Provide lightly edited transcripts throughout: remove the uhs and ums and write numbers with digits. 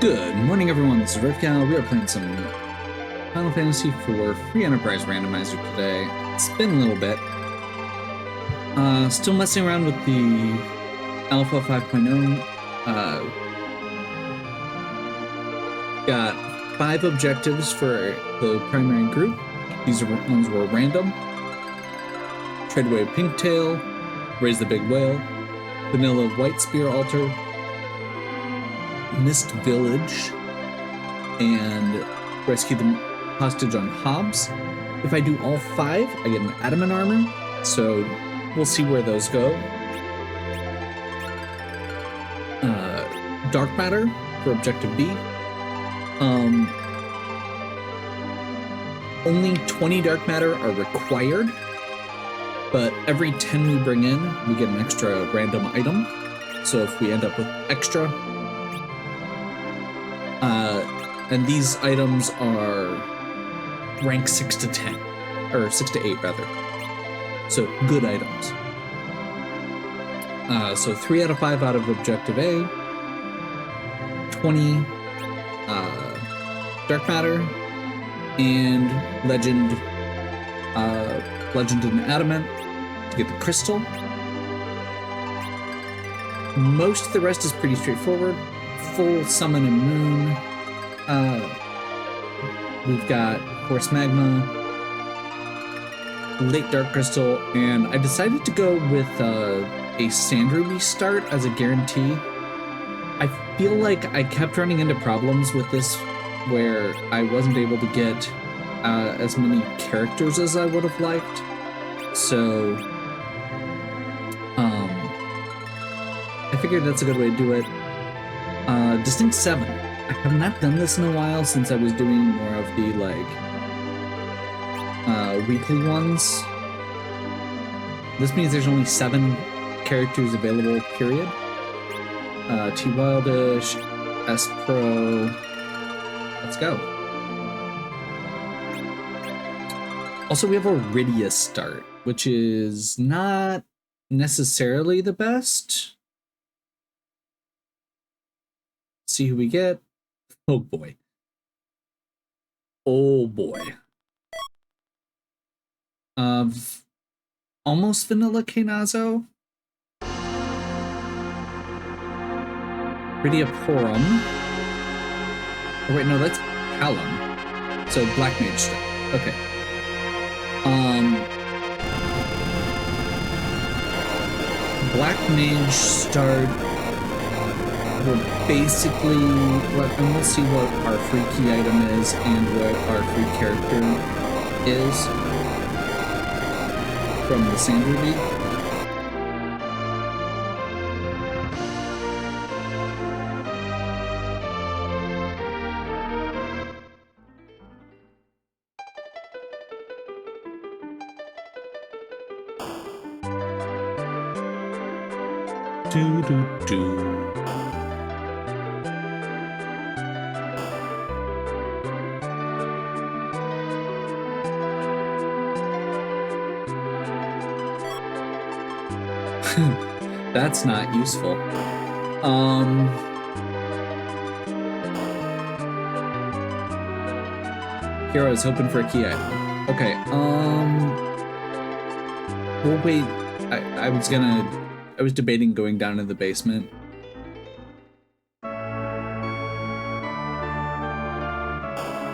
Good morning, everyone. This is Rivcal. We are playing some Final Fantasy IV Free Enterprise Randomizer today. It's been a little bit. Still messing around with the Alpha 5.0. Got 5 objectives for the primary group. These ones were random. Trade away Pinktail, raise the big whale, vanilla white spear altar, Mist Village, and rescue the hostage on Hobbs. If I do all 5, I get an adamant armor, so we'll see where those go. Dark matter for objective B. Only 20 dark matter are required, but every 10 we bring in, we get an extra random item. So if we end up with extra, and these items are rank 6 to 10, or 6 to 8 rather. So good items. So 3 out of 5 out of objective A, 20 dark matter, and legend and adamant to get the crystal. Most of the rest is pretty straightforward. Full summon and moon. We've got force magma, late dark crystal, and I decided to go with a sand ruby start as a guarantee. I feel like I kept running into problems with this where I wasn't able to get as many characters as I would have liked. So I figured that's a good way to do it. Distinct 7. I have not done this in a while since I was doing more of the weekly ones. This means there's only 7 characters available, period. T Wildish, S Pro. Let's go. Also, we have a Rydia start, which is not necessarily the best. See who we get. Oh boy. Oh boy. Almost vanilla Knazo. Rydia Porum. Oh wait, no, that's Callum. So Black Mage stuff. Okay. Black Mage start. We'll basically and we'll see what our free key item is and what our free character is from the Sand Ruby. Do. That's not useful. Here I was hoping for a key item. Okay, we'll wait. I was debating going down to the basement.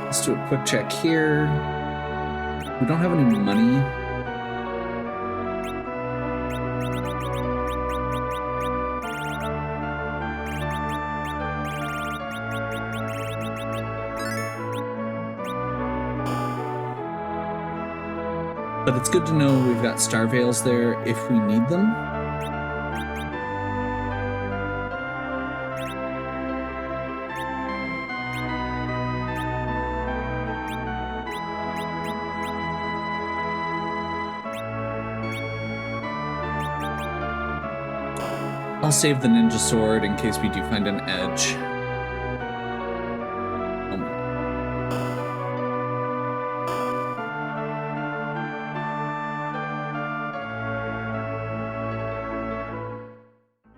Let's do a quick check here. We don't have any money. But it's good to know we've got Star Veils there if we need them. I'll save the ninja sword in case we do find an edge.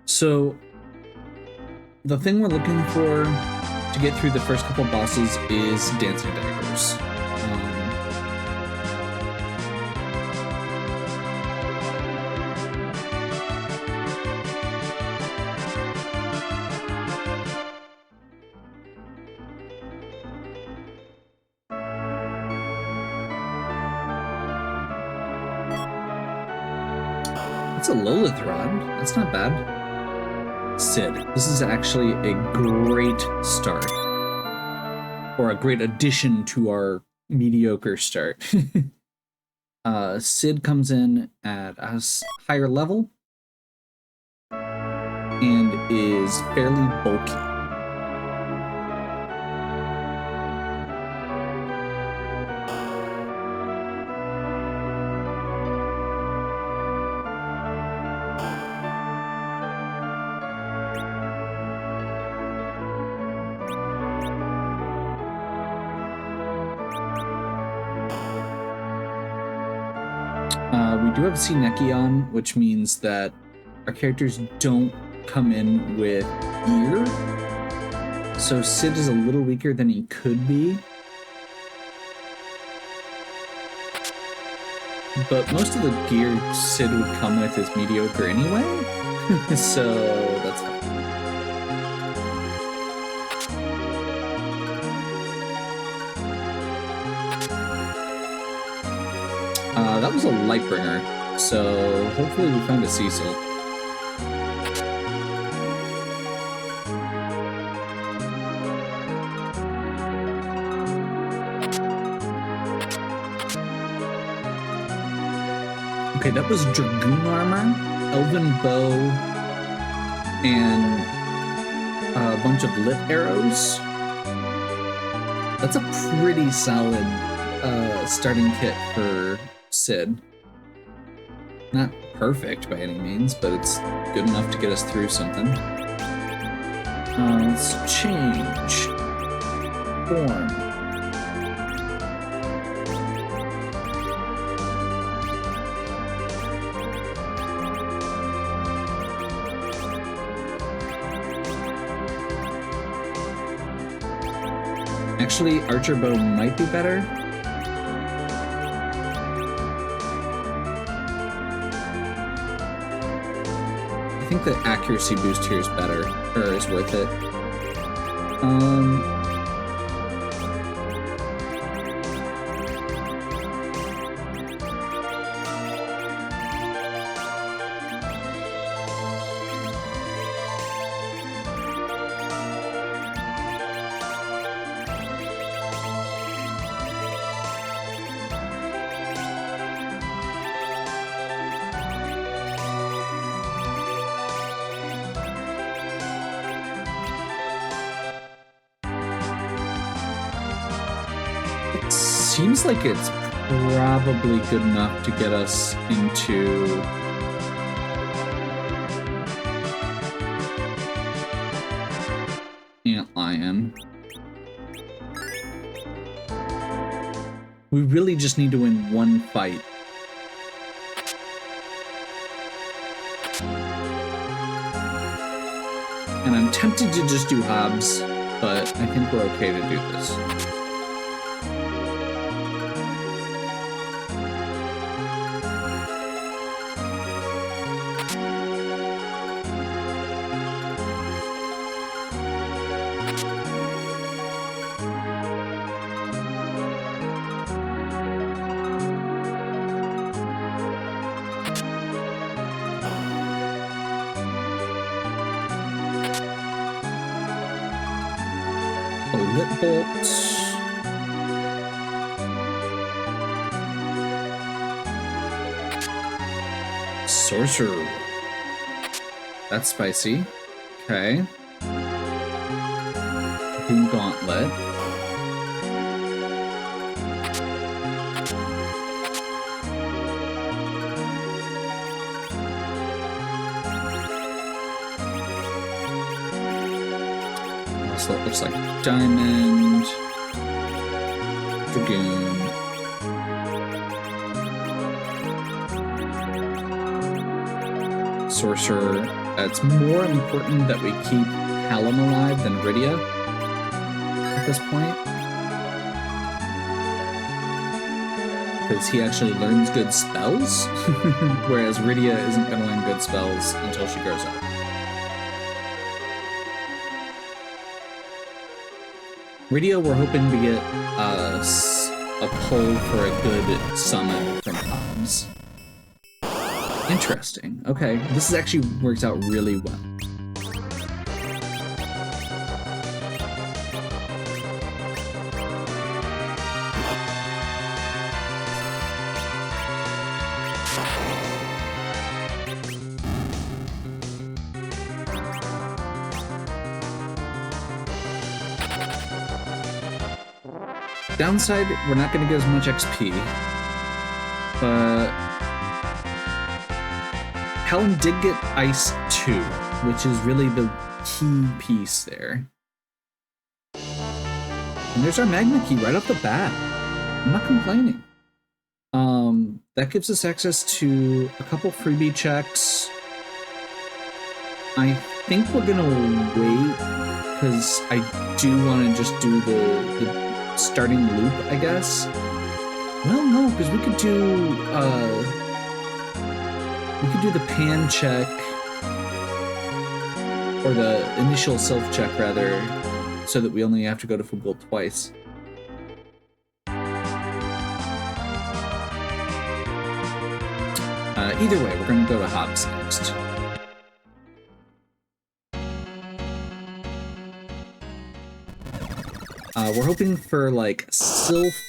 So the thing we're looking for to get through the first couple bosses is Dancing Daggers. That's a Lilith rod. That's not bad. Cid. This is actually a great start. Or a great addition to our mediocre start. Cid comes in at a higher level and is fairly bulky. We do have Sineki on, which means that our characters don't come in with gear. So Cid is a little weaker than he could be. But most of the gear Cid would come with is mediocre anyway. So that's fine. That was a Lightbringer, so hopefully we found a Cecil. Okay, that was Dragoon Armor, Elven Bow, and a bunch of Lit Arrows. That's a pretty solid starting kit for Cid. Not perfect by any means, but it's good enough to get us through something. Let's change form. Actually, Archer Bow might be better. I think the accuracy boost here is better, or is worth it. Seems like it's probably good enough to get us into Antlion. We really just need to win one fight. And I'm tempted to just do Hobbs, but I think we're okay to do this. Lit Bolt. Sorcerer. That's spicy. Okay. Boom Gauntlet. So it looks like Diamond, Dragoon, Sorcerer. It's more important that we keep Hallam alive than Rydia. at this point. Because he actually learns good spells, whereas Rydia isn't going to learn good spells until she grows up. Rydia, we're hoping to get a pull for a good summon from Poms. Interesting. Okay, this is actually works out really well. Downside, we're not going to get as much XP, but Helen did get Ice 2, which is really the key piece there. And there's our Magma Key right off the bat. I'm not complaining. That gives us access to a couple freebie checks. I think we're going to wait, because I do want to just do the starting loop, I guess. Well, no, because we could do the pan check, or the initial self check rather, so that we only have to go to Fugul twice. Either way, we're going to go to Hobbs next. We're hoping for, like, Sylph,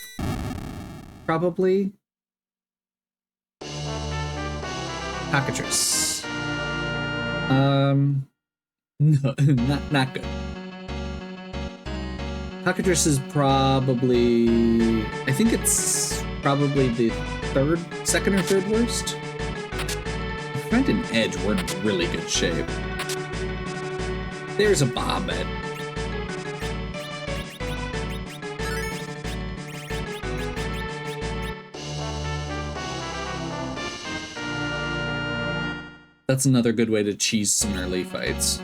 probably. Cockatrice. No, not good. Cockatrice is probably... I think it's probably the second or third worst. If we find an edge, we're in really good shape. There's a Bobbit. That's another good way to cheese some early fights.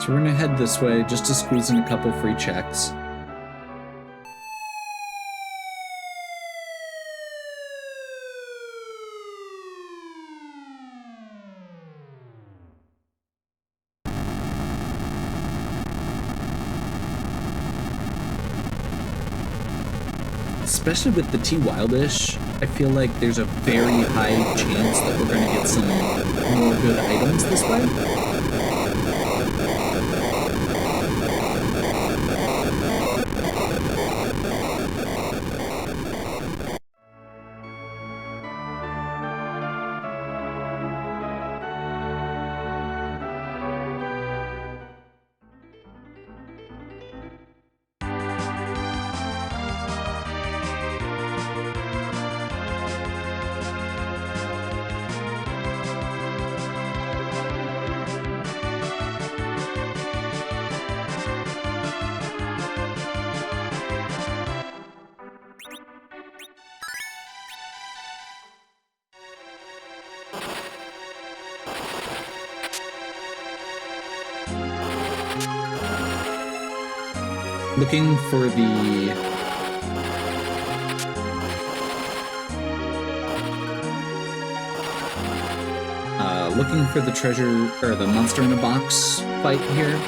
So we're gonna head this way just to squeeze in a couple free checks. Especially with the T Wildish, I feel like there's a very high chance that we're gonna get some more good items this way. Looking for the treasure or the monster in a box fight here.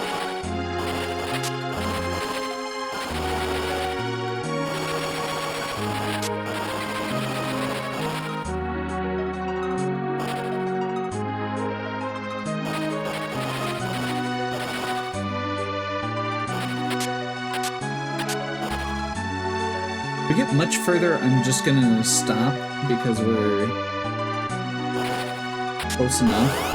If we get much further, I'm just gonna stop because we're close enough.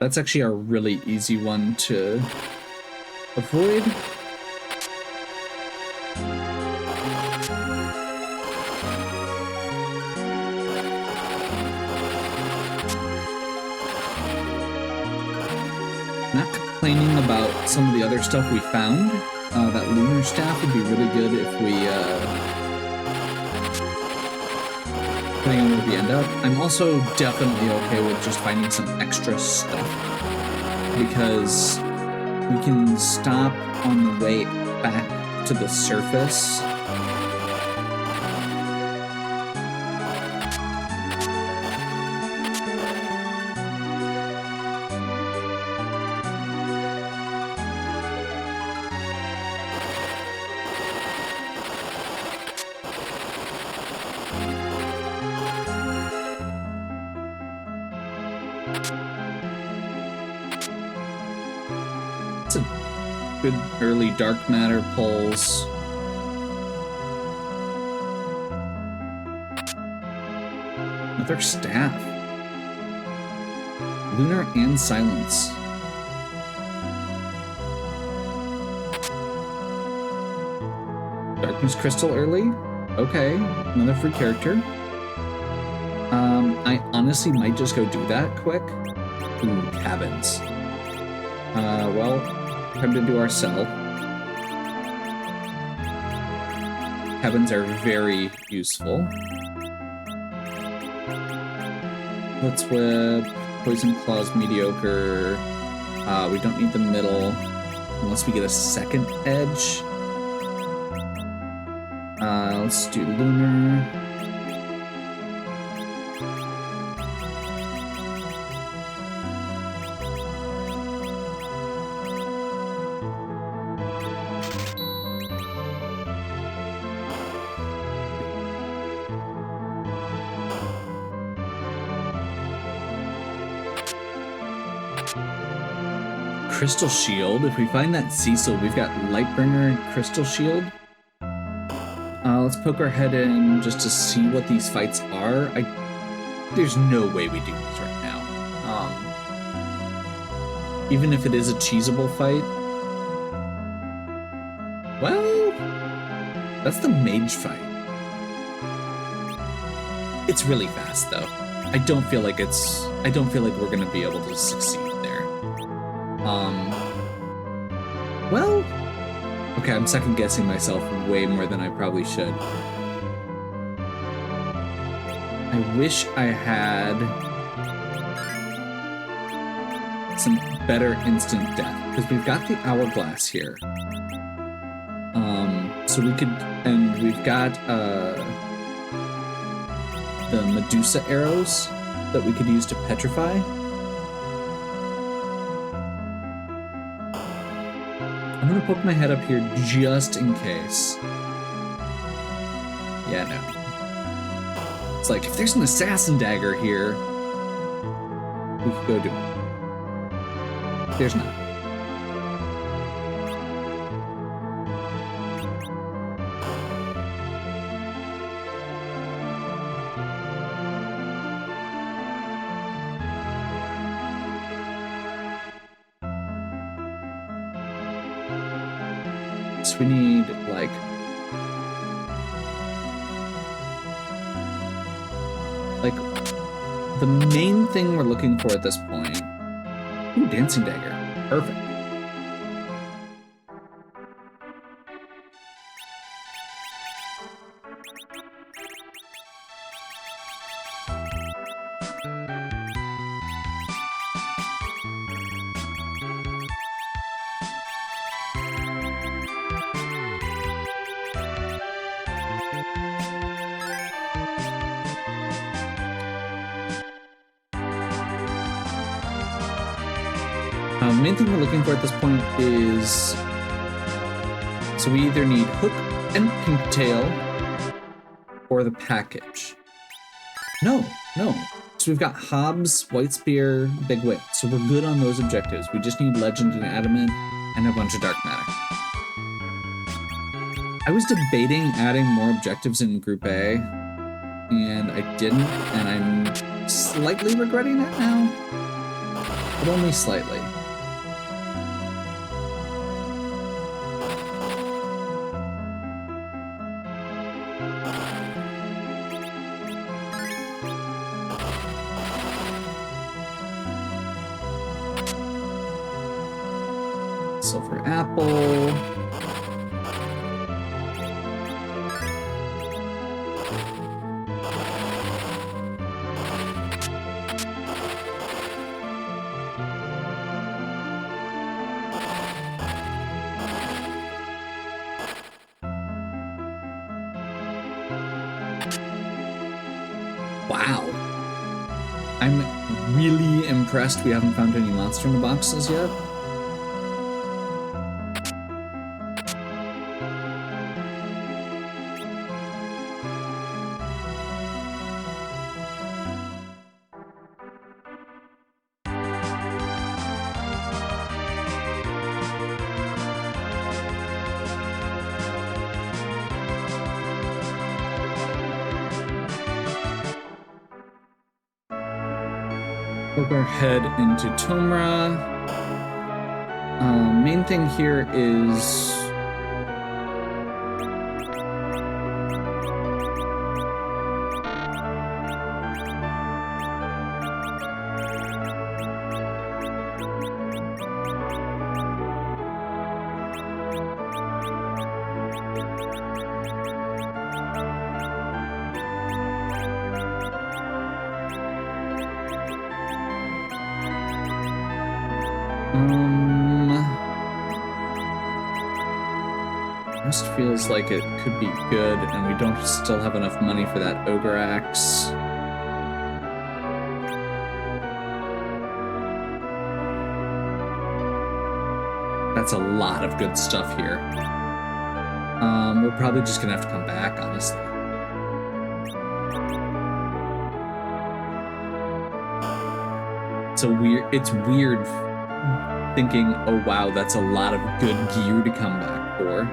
That's actually a really easy one to avoid. Not complaining about some of the other stuff we found. That lunar staff would be really good if we, depending on where we end up. I'm also definitely okay with just finding some extra stuff, because we can stop on the way back to the surface. Good early dark matter pulls. Another staff. Lunar and silence. Darkness crystal early. Okay, another free character. I honestly might just go do that quick. Ooh, cabins. Well, time to do our cell. Cabins are very useful. Let's whip. Poison Claw's mediocre. We don't need the middle unless we get a second edge. Let's do lunar. Crystal Shield. If we find that Cecil, we've got Lightbringer and Crystal Shield. Let's poke our head in just to see what these fights are. There's no way we do this right now. Even if it is a cheesable fight. Well, that's the mage fight. It's really fast though. I don't feel like we're gonna be able to succeed there. Well, okay, I'm second guessing myself way more than I probably should. I wish I had some better instant death, because we've got the hourglass here. So we could, and we've got the Medusa arrows that we could use to petrify. I'm gonna poke my head up here just in case. Yeah, no. It's like, if there's an assassin dagger here, we could go do it. There's not. We need, like, the main thing we're looking for at this point. Ooh, dancing dagger. Perfect. The main thing we're looking for at this point is, so we either need Hook and Pinktail or the package. No. So we've got Hobbs, White Spear, Big Whip. So we're good on those objectives. We just need Legend and Adamant and a bunch of Dark Matter. I was debating adding more objectives in Group A, and I didn't, and I'm slightly regretting that now. but only slightly. Silver apple. Wow. I'm really impressed we haven't found any monster in the boxes yet. Poke our head into Tomra. Main thing here is just feels like it could be good, and we don't still have enough money for that ogre axe. That's a lot of good stuff here. We're probably just gonna have to come back, honestly. It's weird thinking, oh wow, that's a lot of good gear to come back for.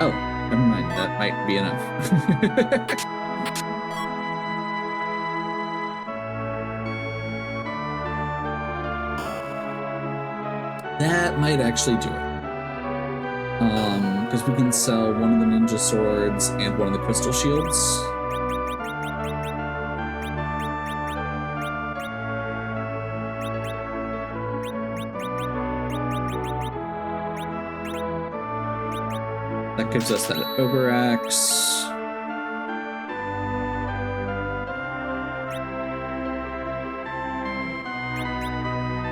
Oh, never mind, that might be enough. That might actually do it. Because we can sell one of the ninja swords and one of the crystal shields. That gives us that ogre axe.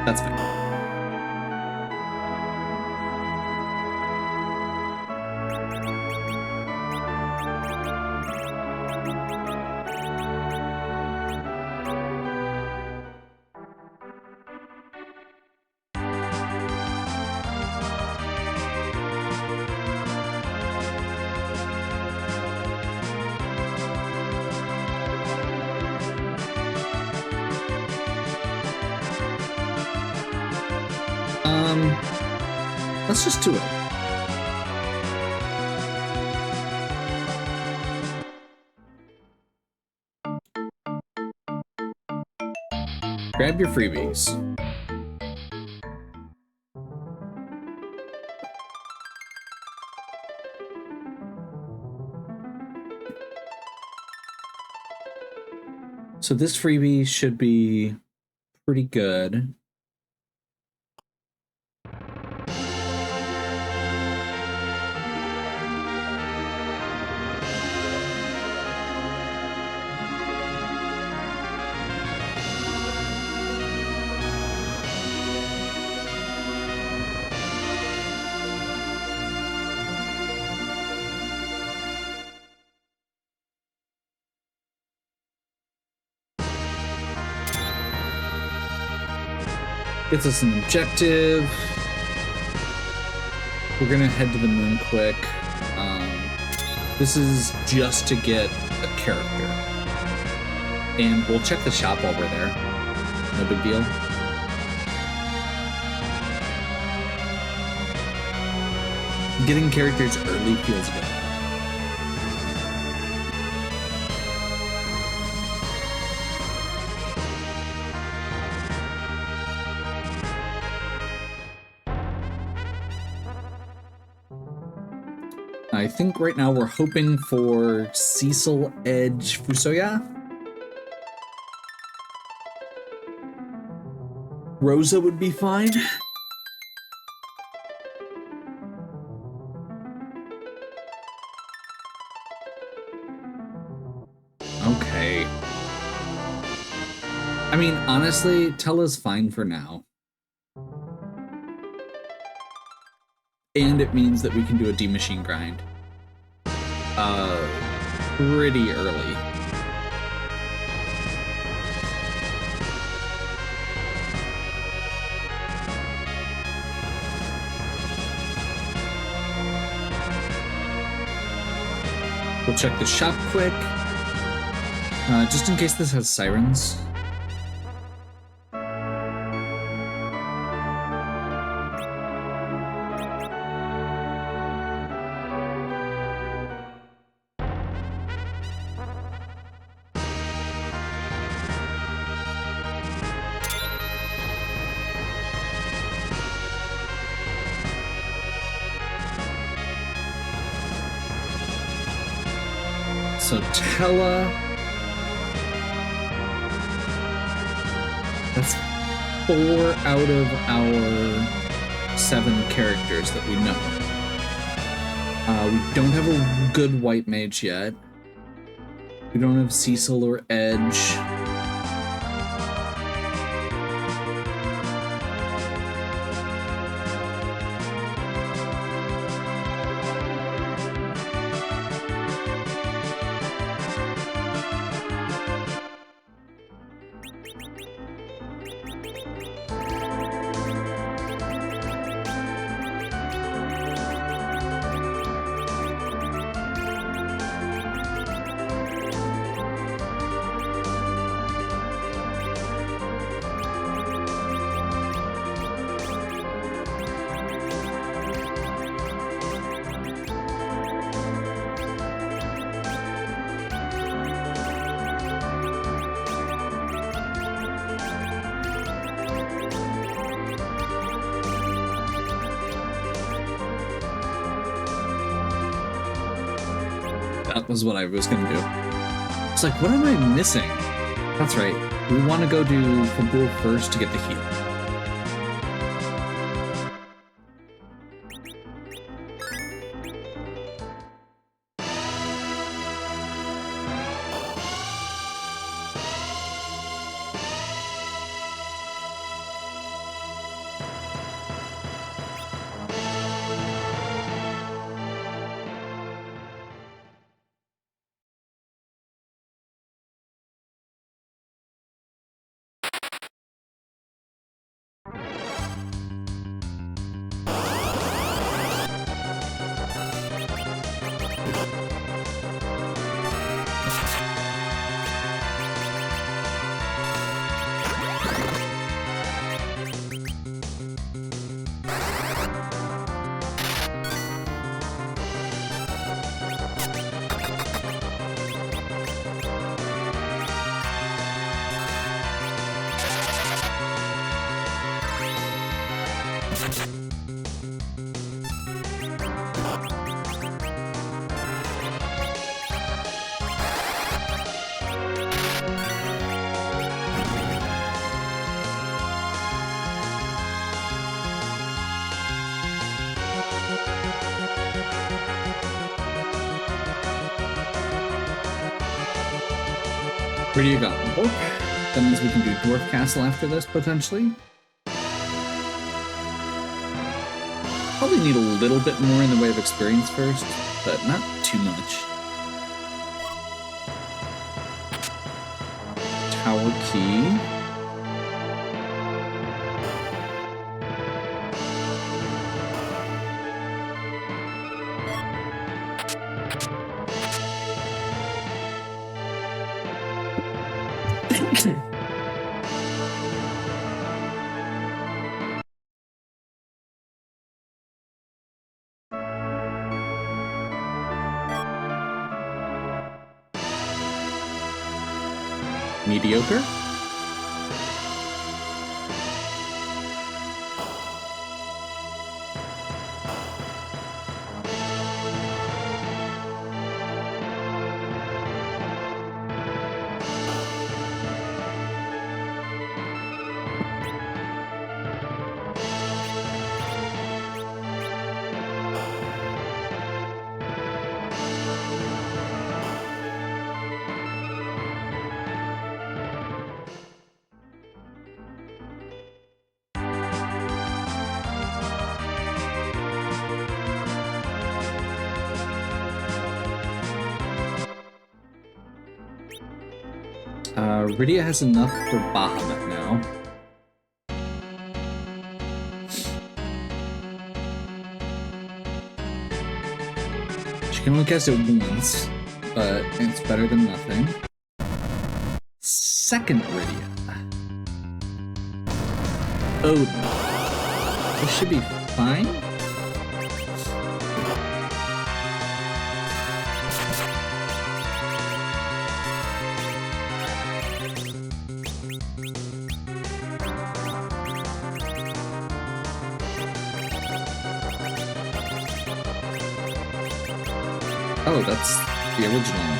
That's fine. Let's just do it. Grab your freebies. So this freebie should be pretty good. Gets us an objective. We're gonna head to the moon quick. This is just to get a character. And we'll check the shop while we're there. No big deal. Getting characters early feels good. I think right now we're hoping for Cecil Edge Fusoya. Rosa would be fine. Okay. I mean, honestly, Tella's fine for now. And it means that we can do a D-Machine grind. Pretty early. We'll check the shop quick. Just in case this has sirens. So Tella, that's 4 out of our 7 characters that we know. We don't have a good white mage yet. We don't have Cecil or Edge. That was what I was gonna do. It's like, what am I missing? That's right. We want to go do Fabul first to get the heal. Where do you go? Dwarf? That means we can do Dwarf Castle after this, potentially. Probably need a little bit more in the way of experience first, but not too much. Tower key. Mediocre. Rydia has enough for Bahamut now. She can only cast it once, but it's better than nothing. Second Rydia. Odin. This should be fine. Oh, that's the original.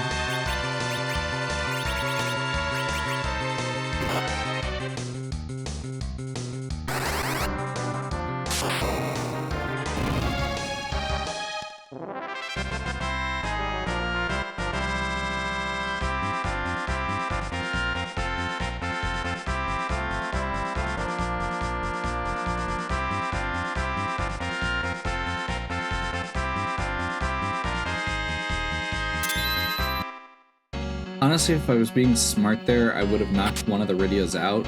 Honestly, if I was being smart there, I would have knocked one of the Rydias out.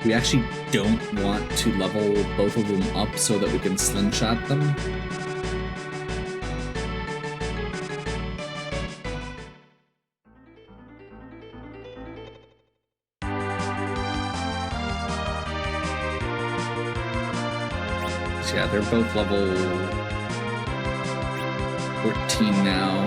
We actually don't want to level both of them up so that we can slingshot them. So yeah, they're both level 14 now.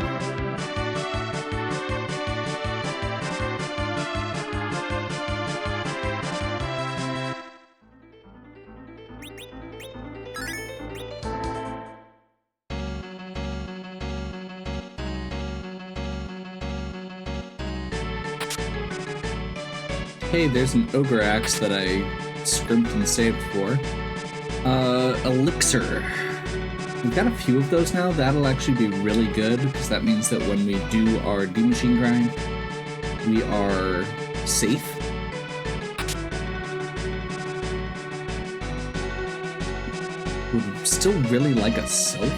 Hey, there's an ogre axe that I scrimped and saved for. Elixir. We've got a few of those now. That'll actually be really good, because that means that when we do our D-Machine grind, we are safe. Would still really like a soap.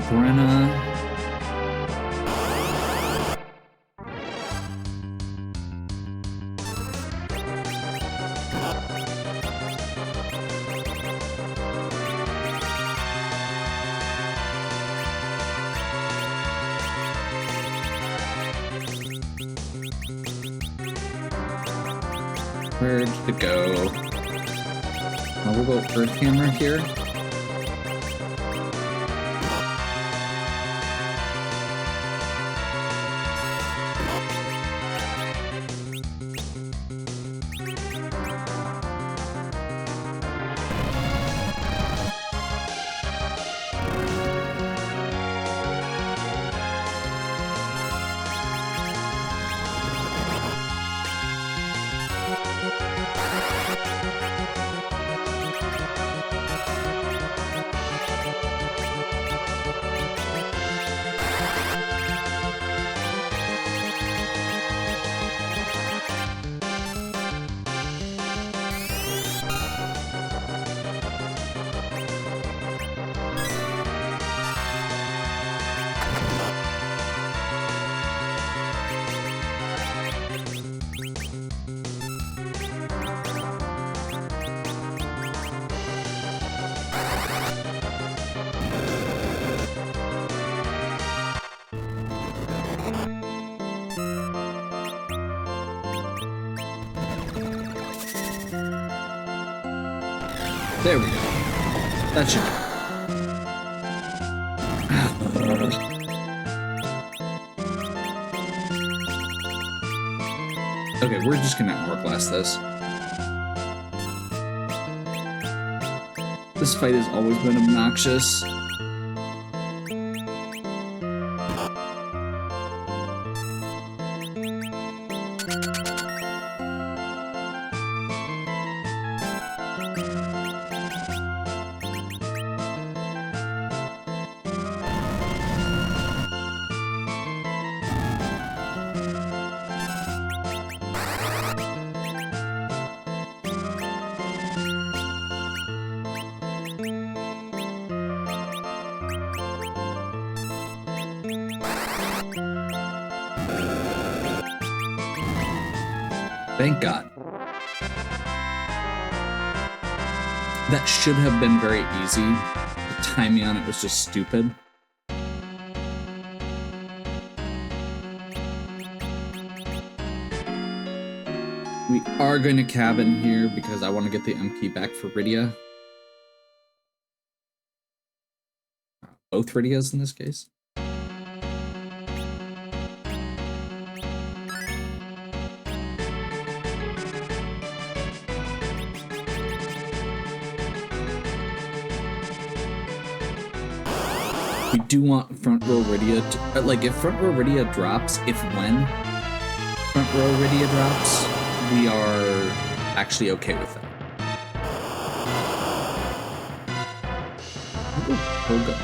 Brenna. Where did it go? Oh, we'll go Earth Hammer here. There we go. That should do. Okay, we're just gonna Hour Class this. This fight has always been obnoxious. Thank God. That should have been very easy. The timing on it was just stupid. We are going to cabin here because I want to get the M key back for Rydia. Both Rydias in this case. We do want front row Rydia to, like, if front row Rydia drops, when front row Rydia drops, we are actually okay with that. Pogo.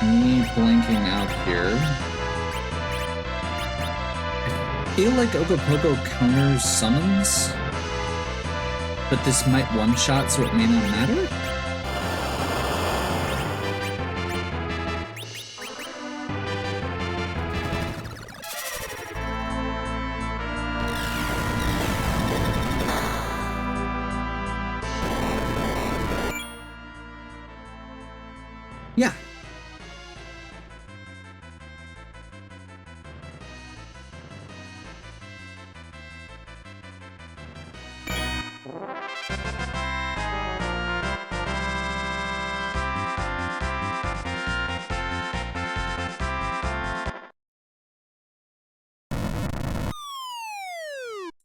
Me blanking out here. I feel like Ogopogo counters summons, but this might one-shot, so it may not matter? Yeah.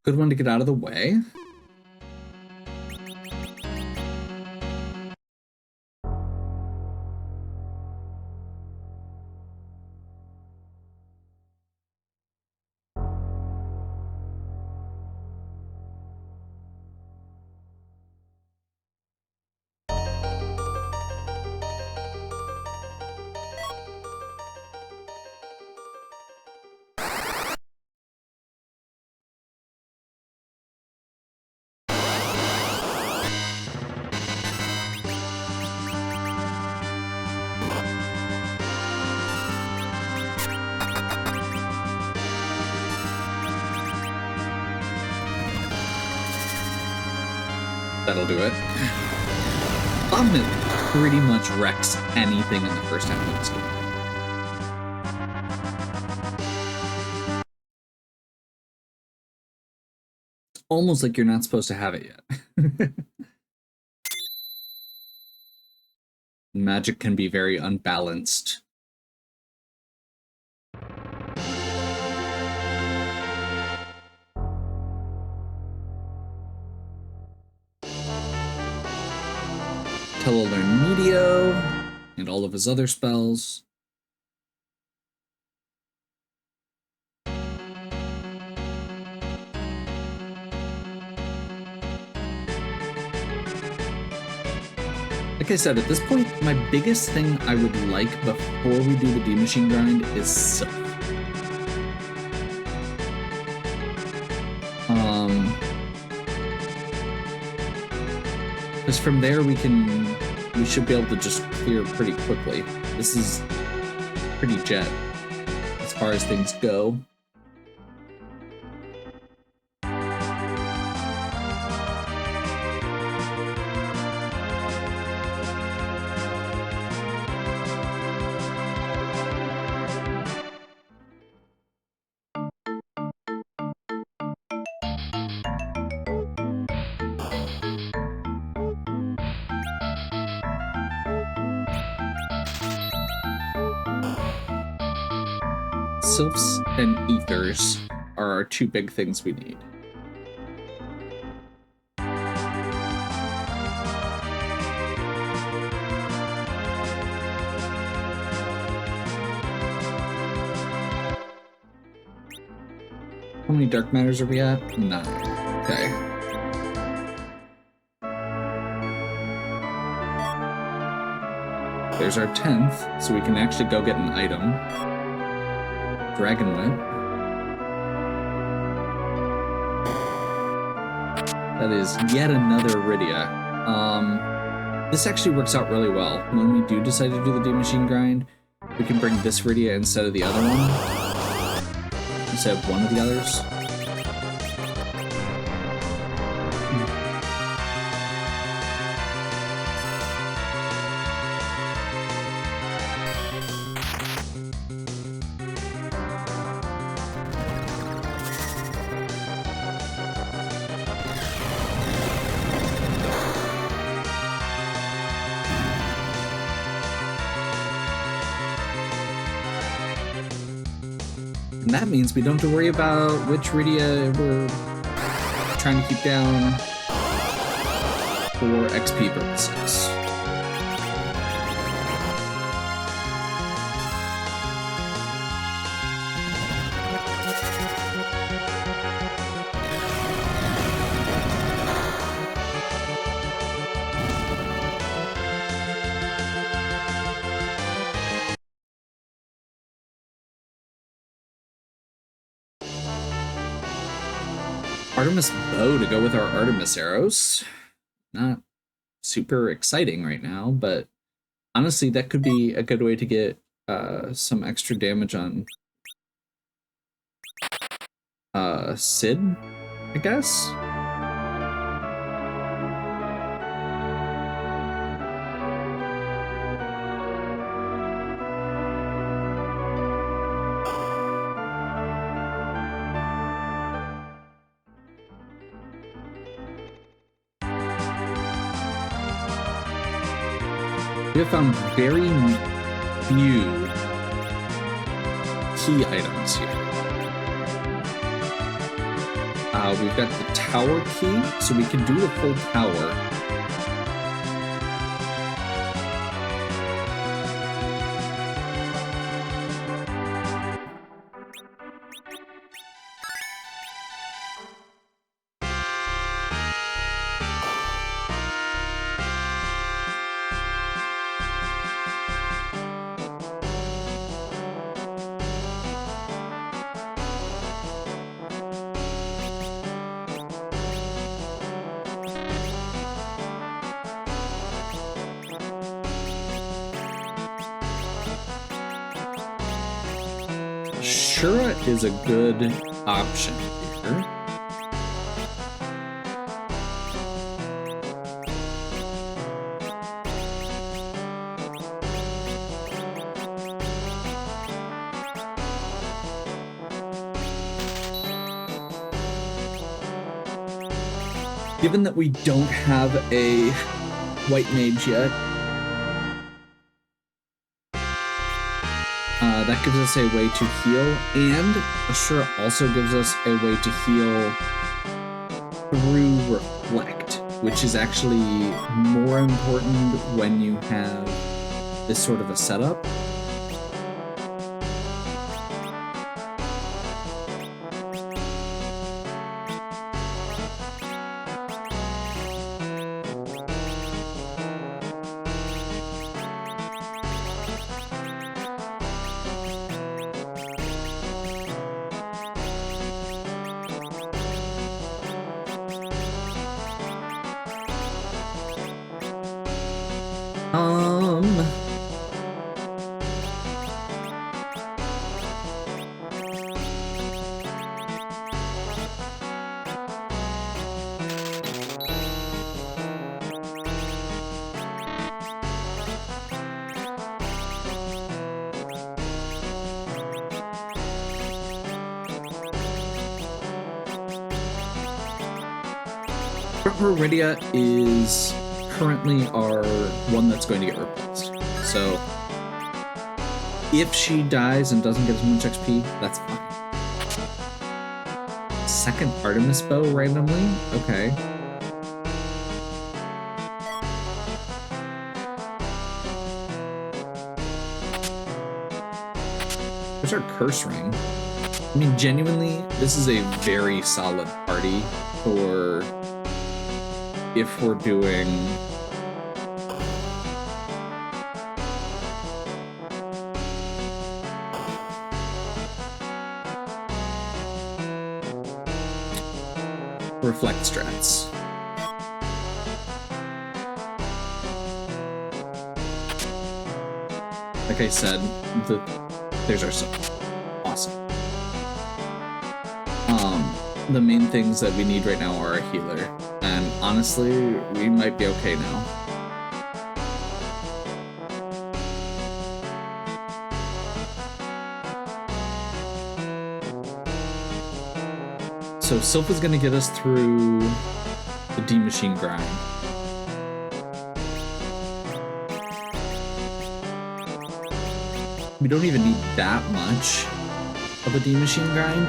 Good one to get out of the way. That'll do it. Bombman pretty much wrecks anything in the first half of this game. It's almost like you're not supposed to have it yet. Magic can be very unbalanced. Tello learned Meteor and all of his other spells. Like I said, at this point, my biggest thing I would like before we do the D-Machine grind is Sylph. Because from there we should be able to just clear pretty quickly. This is pretty jet as far as things go. Sylphs and Ethers are our two big things we need. How many dark matters are we at? 9. Okay. There's our 10th, so we can actually go get an item. Dragon Whip. That is yet another Rydia. This actually works out really well. When we do decide to do the D machine grind, we can bring this Rydia instead of the other one. Instead of one of the others. And that means we don't have to worry about which Rydia we're trying to keep down for XP purposes. Artemis bow to go with our Artemis arrows. Not super exciting right now, but honestly, that could be a good way to get some extra damage on Sid, I guess. We have found very few key items here. We've got the tower key, so we can do the full tower. Shura is a good option here. Given that we don't have a white mage yet, that gives us a way to heal, and Ashura also gives us a way to heal through Reflect, which is actually more important when you have this sort of a setup. Rydia is currently our one that's going to get replaced. So if she dies and doesn't get as much XP, that's fine. Second Artemis bow randomly? Okay. There's our curse ring. I mean, genuinely, this is a very solid party for if we're doing reflect strats. Like I said, there's our soul. Awesome. The main things that we need right now are a healer. And honestly, we might be okay now. So Sylpha's gonna get us through the D-Machine grind. We don't even need that much of a D-Machine grind.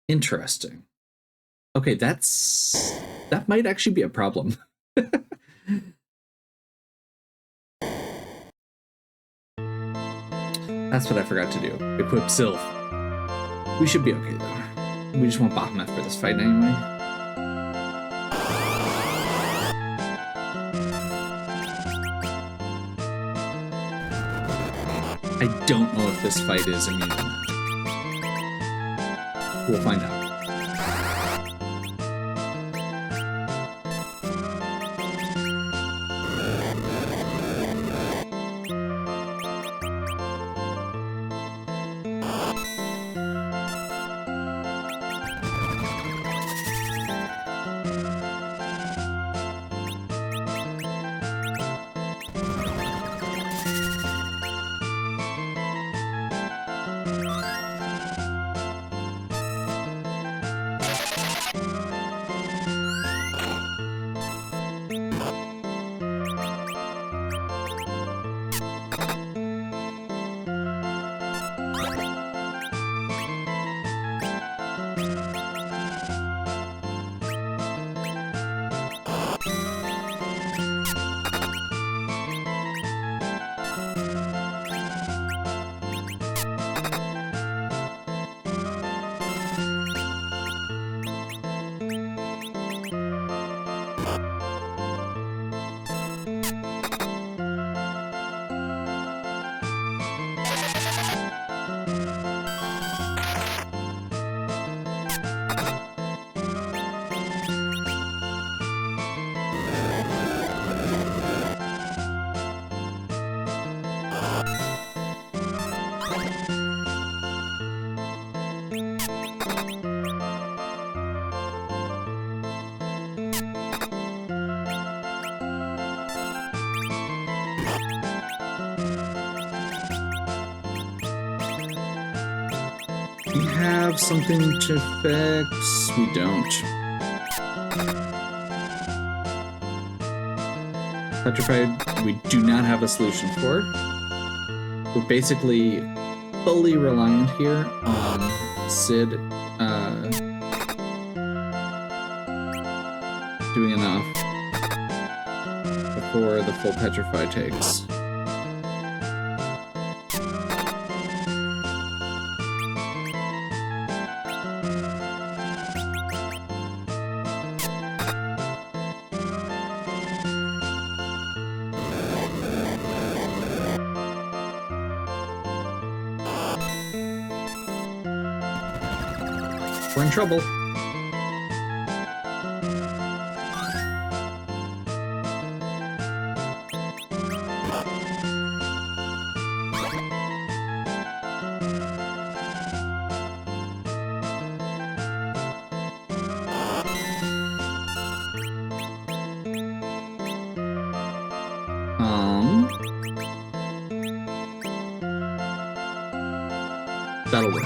Interesting. Okay, that might actually be a problem. That's what I forgot to do. Equip Sylph. We should be okay though. We just want Bahamut for this fight anyway. I don't know if this fight is immune. We'll find out. We have something to fix. We don't. Petrified, we do not have a solution for. We're basically fully reliant here on Sid doing enough before the full Petrify takes. We're in trouble. That'll work.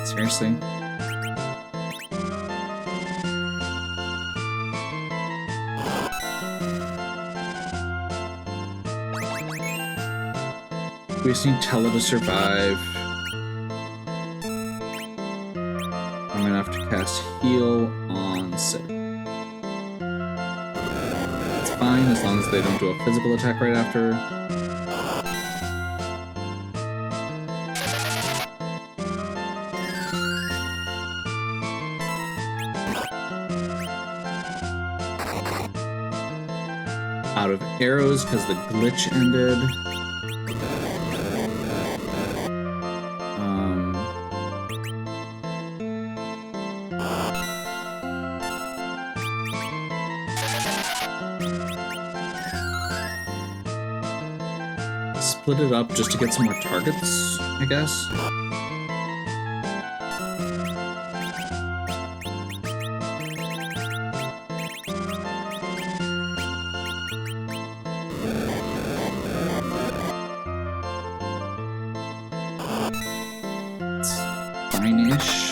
Seriously? We just need Tella to survive. I'm gonna have to cast Heal on Sid. It's fine as long as they don't do a physical attack right after. Out of arrows because the glitch ended. Split it up just to get some more targets, I guess. It's fine-ish.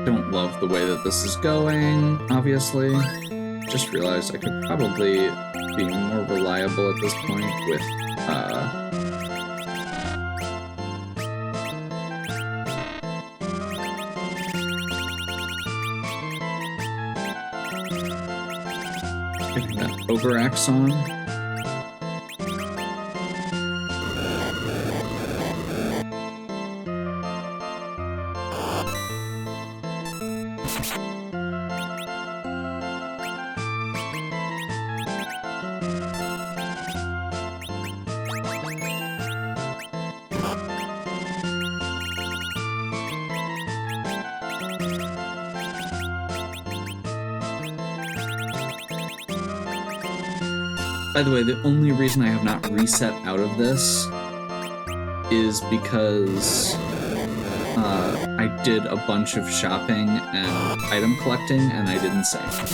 Don't love the way that this is going, obviously. Just realized I could probably be more reliable at this point with, getting that overaxe on. By the way, the only reason I have not reset out of this is because I did a bunch of shopping and item collecting and I didn't save.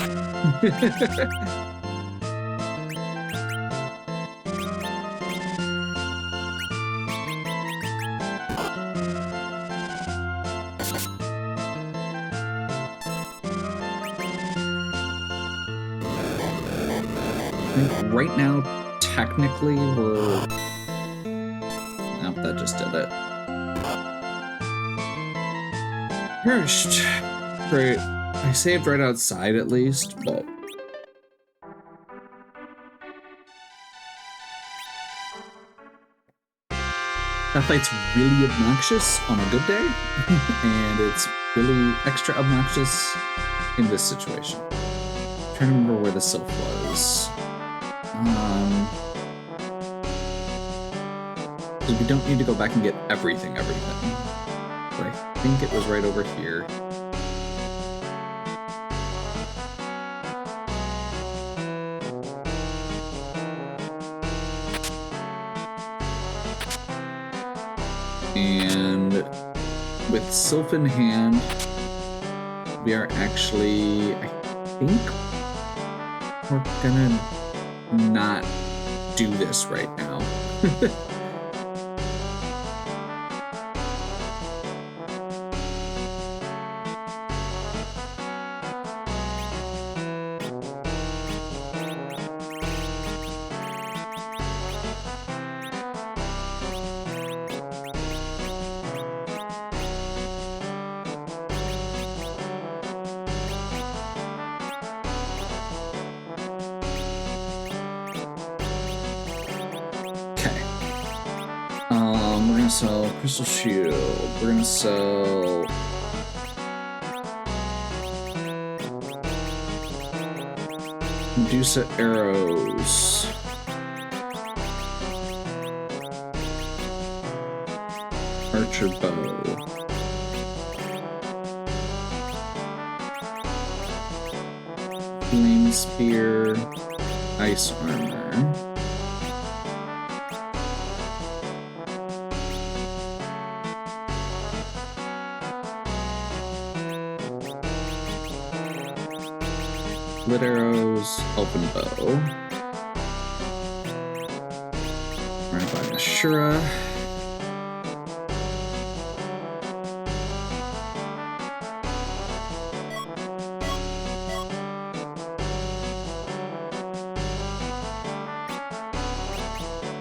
Right now, technically, we're... Nope, that just did it. Perished. Great. I saved right outside, at least, but... That fight's really obnoxious on a good day, and it's really extra obnoxious in this situation. I'm trying to remember where the Sylph was. We don't need to go back and get everything. But I think it was right over here. And with Sylph in hand, we are actually, I think we're gonna not do this right now. We're gonna sell Crystal Shield. We're gonna sell... Medusa Arrows. Archer Bow. Flame Spear. Ice Armor. Split arrows, elven bow. Right by Ashura.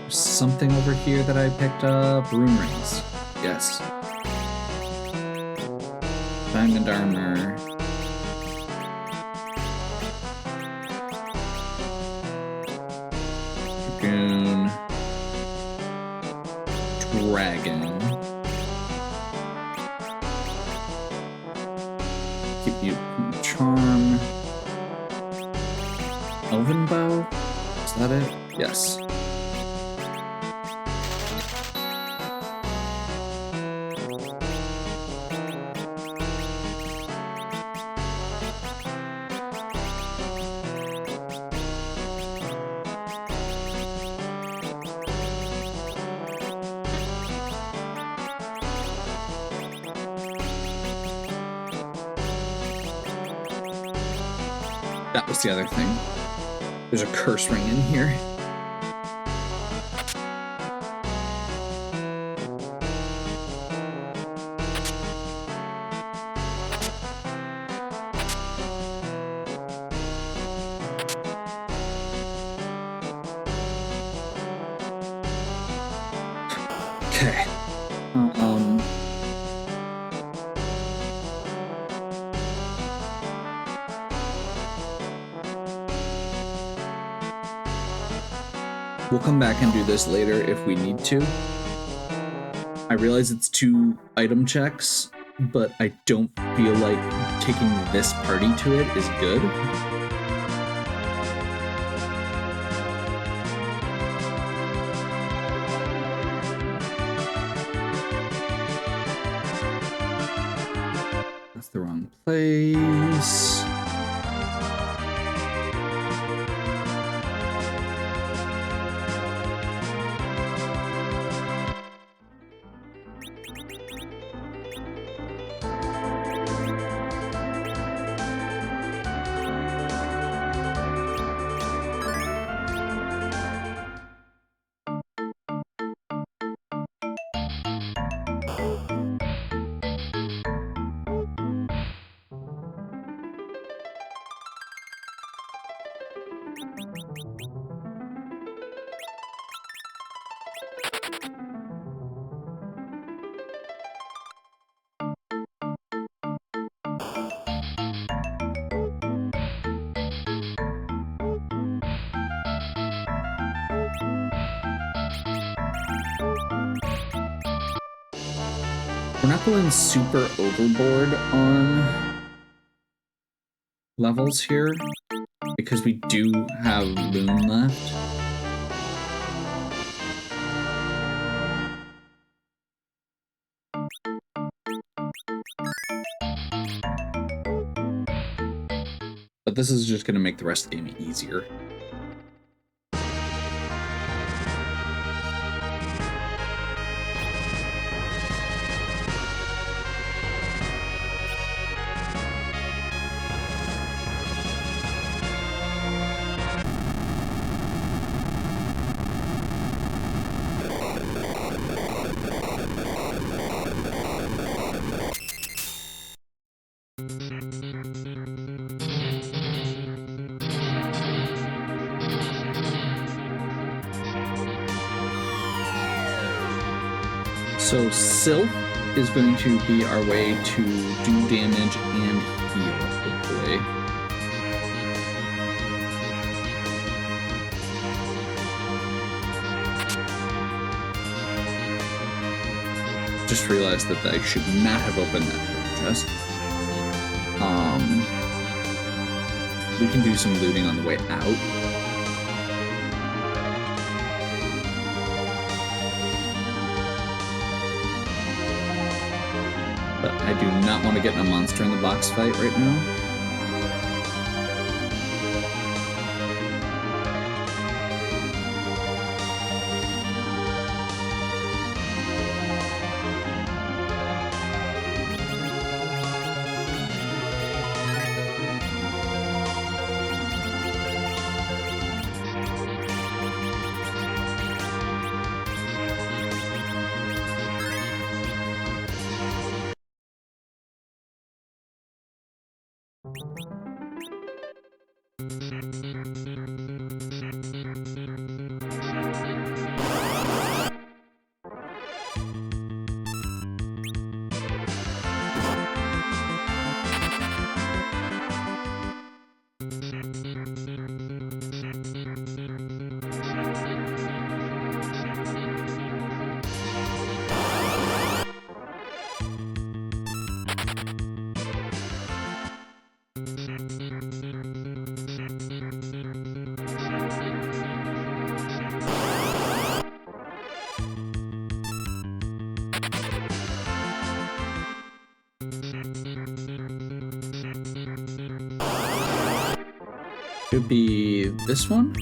There's something over here that I picked up. Rune rings. Yes. Diamond armor. Dragoon. Dragon. Keep you charm. Elven bow? Is that it? Yes. That was the other thing. There's a curse ring in here. Okay. We'll come back and do this later if we need to. I realize it's 2 item checks, but I don't feel like taking this party to it is good. That's the wrong place. We're not going super overboard on levels here because we do have Moon left. But this is just going to make the rest of the game easier. So Sylph is going to be our way to do damage and heal, hopefully. Just realized that I should not have opened that chest. We can do some looting on the way out. But I do not want to get in a monster in the box fight right now. Could be this one?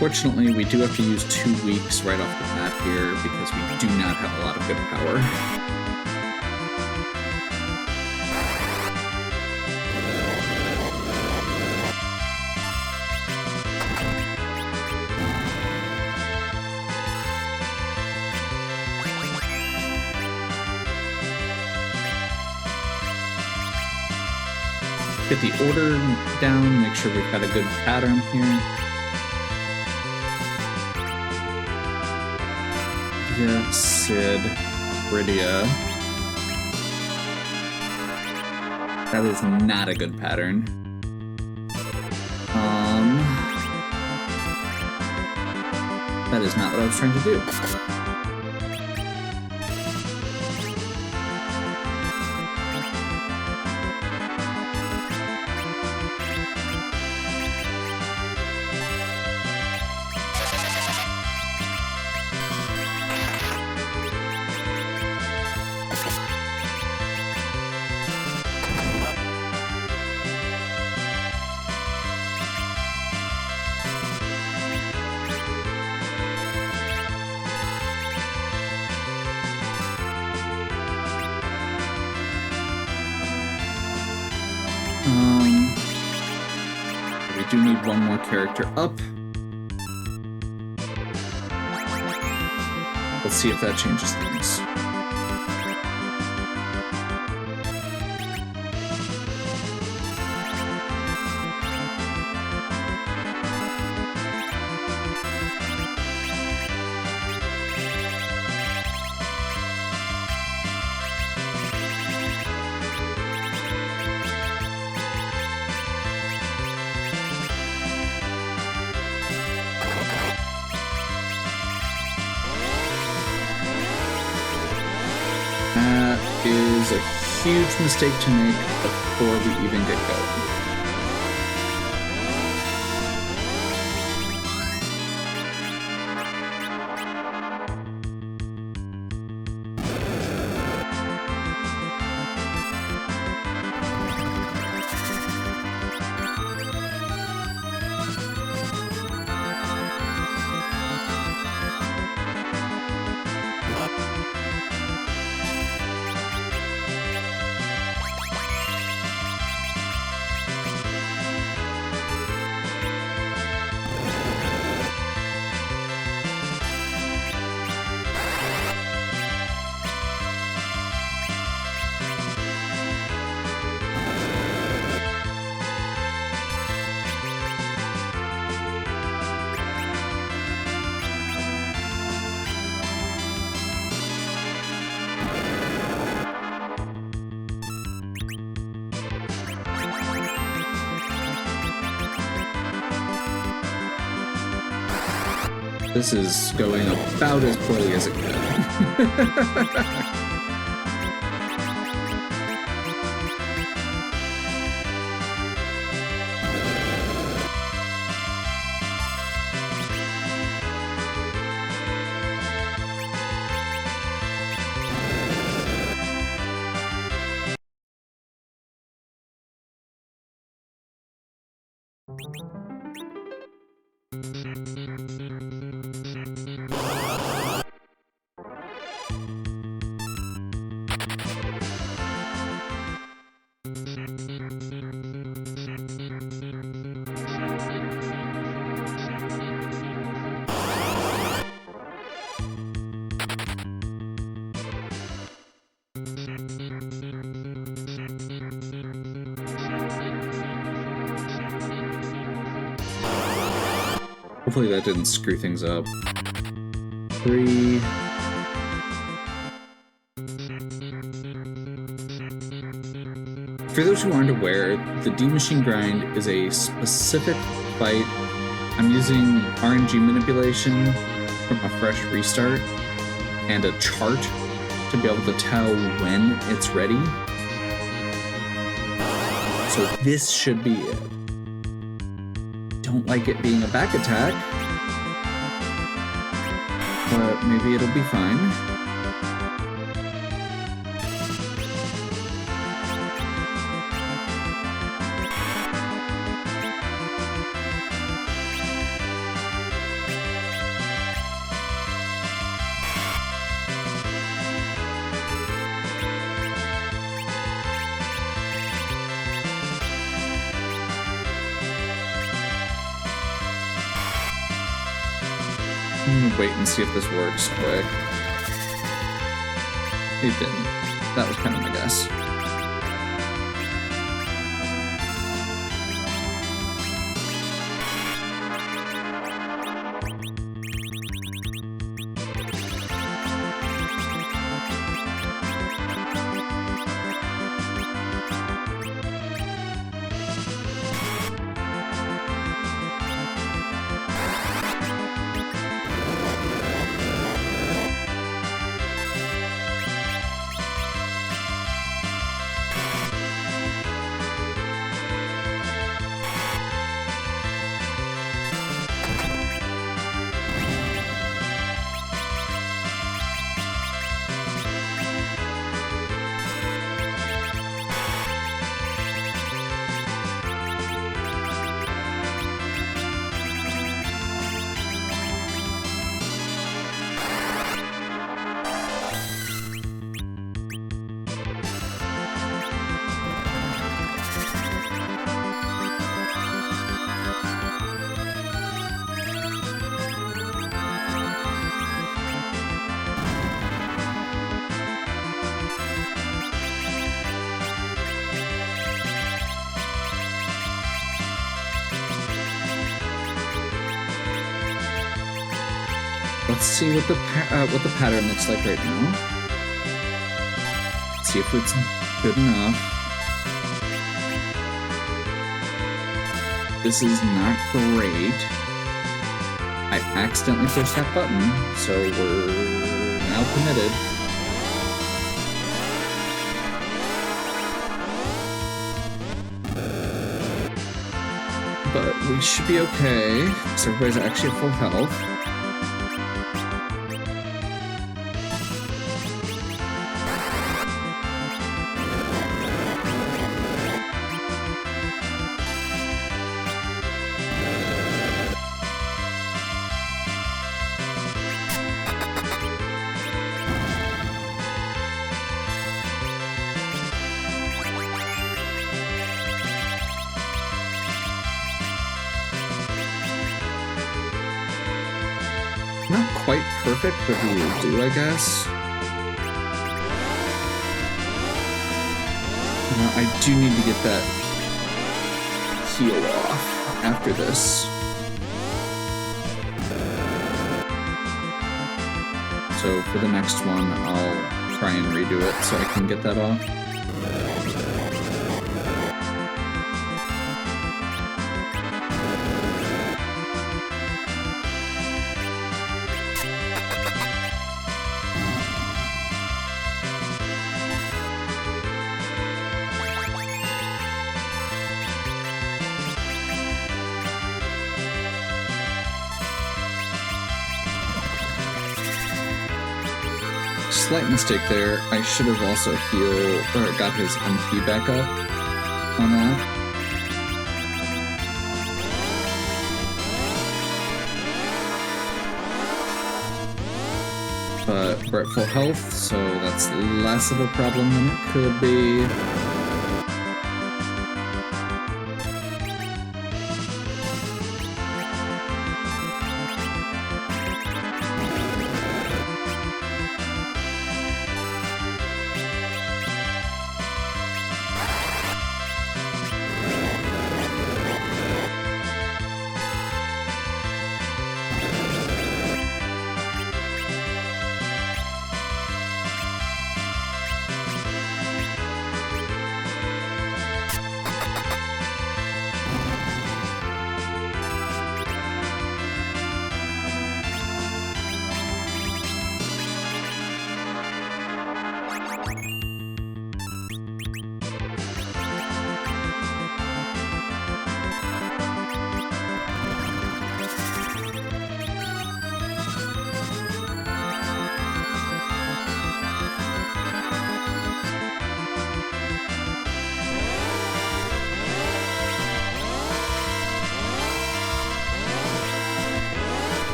Unfortunately, we do have to use 2 weeks right off the bat here because we do not have a lot of good power. Get the order down, make sure we've got a good pattern here. Yeah, Sid, Bridia. That is not a good pattern. That is not what I was trying to do. We do need one more character up. Let's see if that changes things. Is a huge mistake to make before we even get going. This is going about as poorly as it could. Hopefully that didn't screw things up. 3. For those who aren't aware, the D Machine Grind is a specific fight. I'm using RNG manipulation from a fresh restart and a chart to be able to tell when it's ready. So this should be it. Don't like it being a back attack, but maybe it'll be fine. I'm gonna wait and see if this works quick. It didn't. That was kind of my guess. Let's see what the pattern looks like right now. See if it's good enough. This is not great. I accidentally pushed that button, so we're now committed. But we should be okay, because everybody's actually at full health. Not quite perfect, but we will do, I guess. I do need to get that heal off after this. So for the next one, I'll try and redo it so I can get that off. slight mistake there. I should have also healed, or got his MP back up on that. But we're at full health, so that's less of a problem than it could be.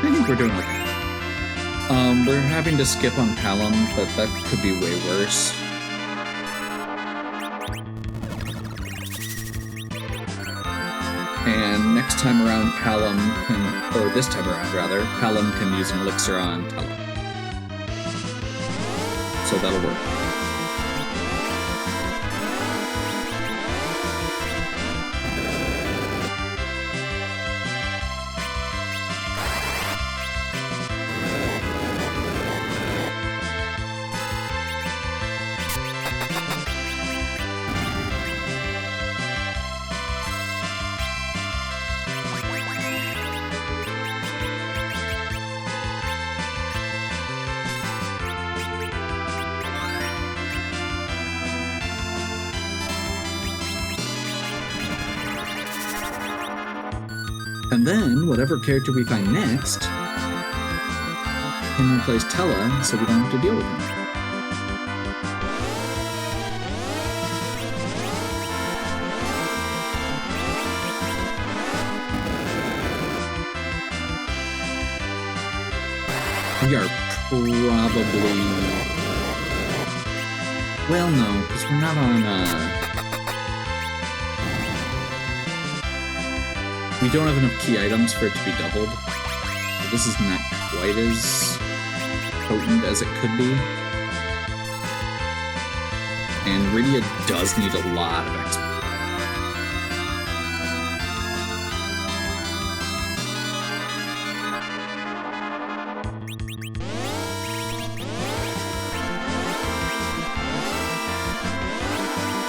I think we're doing okay. We're having to skip on Palom, but that could be way worse. And next time around, Palom can, or this time around rather, Palom can use an elixir on Talon. So that'll work. And then, whatever character we find next can replace Tella, so we don't have to deal with him. We are probably... Well, no, because we're not on, we don't have enough key items for it to be doubled. So this is not quite as potent as it could be. And Rydia does need a lot of XP.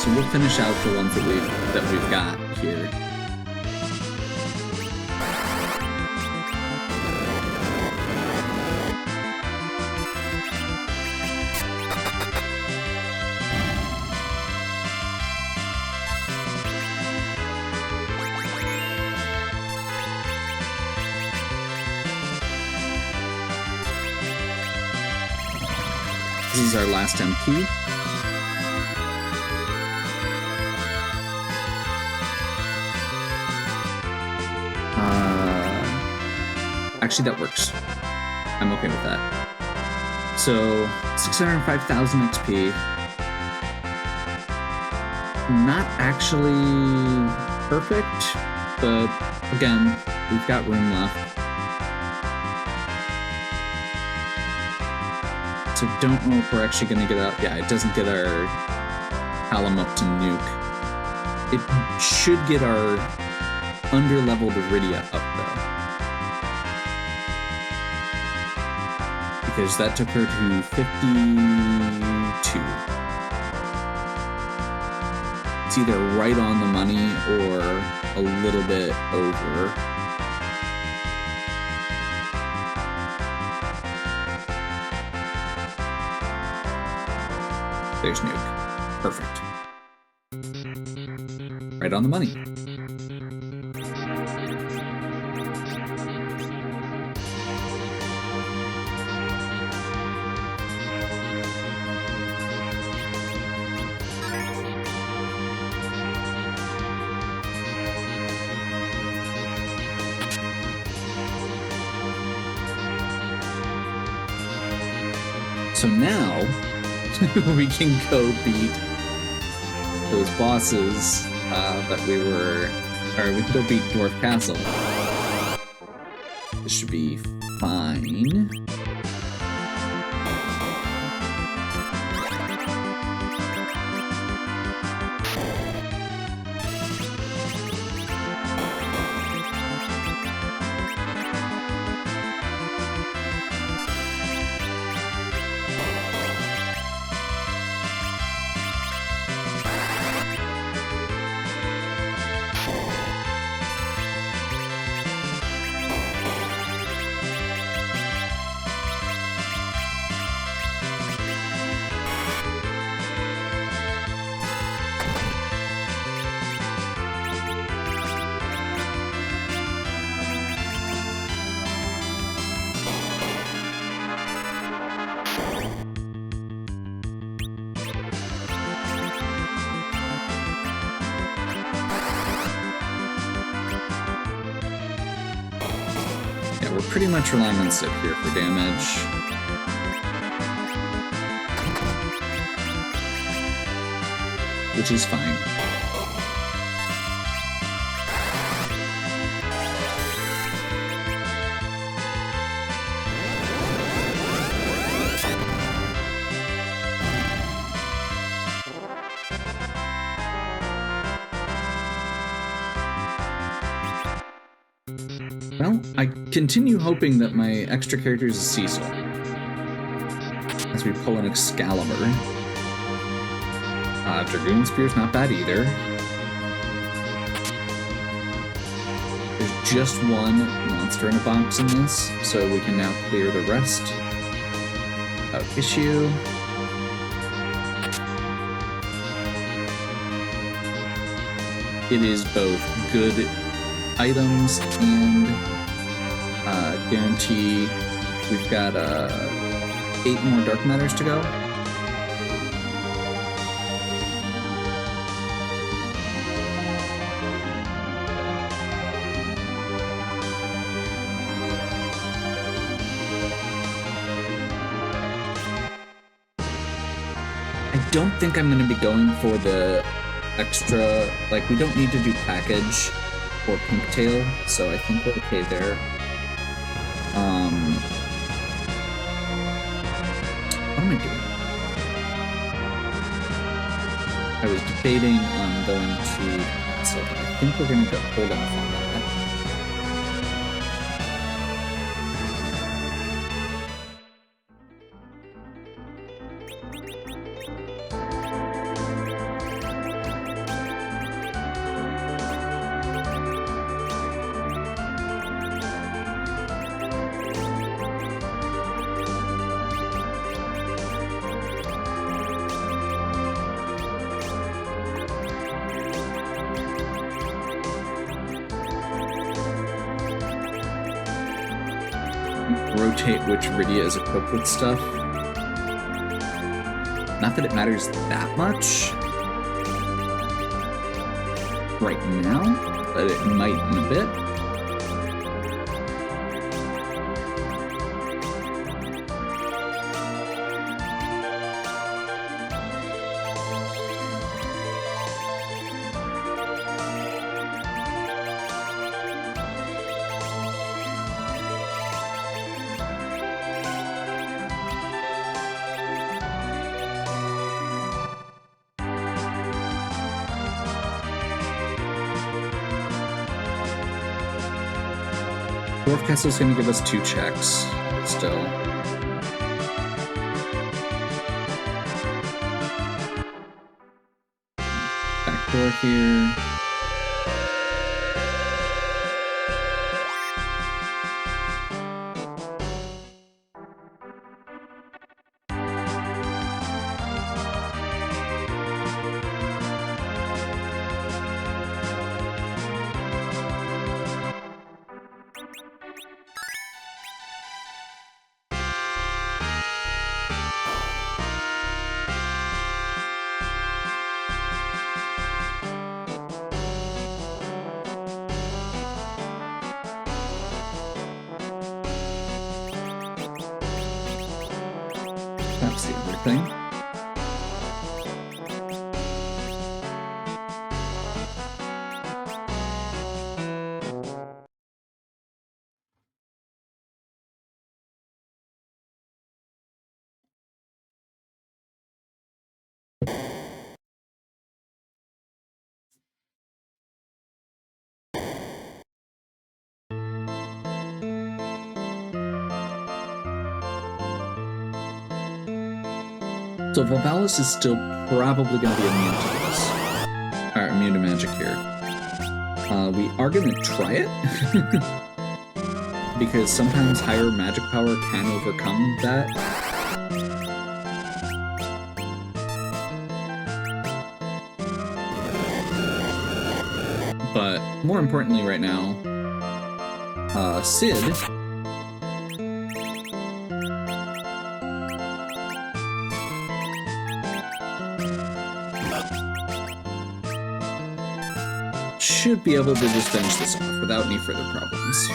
So we'll finish out the ones that we've got here. This is our last MP. Actually, that works. I'm okay with that. So, 605,000 XP. Not actually perfect, but again, we've got room left. So don't know if we're actually going to get up. Yeah, it doesn't get our Palom up to nuke. It should get our under-leveled Rydia up, though. Because that took her to 52. It's either right on the money or a little bit over. There's Nuke. Perfect. Right on the money. So now we can go beat those bosses that we were, or we can go beat Dwarf Castle. This should be fine. We're pretty much relying on Sip here for damage. Which is fine. Well, I continue hoping that my extra character is a Cecil. As we pull an Excalibur. Dragoon Spear's not bad either. There's just one monster in a box in this, so we can now clear the rest without issue. It is both good items and guarantee. We've got 8 more dark matters to go. I don't think I'm going to be going for the extra, like, we don't need to do package or Pinktail, so I think we're okay there. What am I doing? I was debating on going to Castle, but I think we're going to go hold off on that. Rotate which Rydia is equipped with stuff. Not that it matters that much right now, but it might in a bit. Dwarf Castle's gonna give us 2 checks, still. Back door here. thing. So Vivalis is still probably going to be immune to this. Or immune to magic here. We are going to try it. Because sometimes higher magic power can overcome that. But more importantly right now, Sid should be able to just finish this off without any further problems.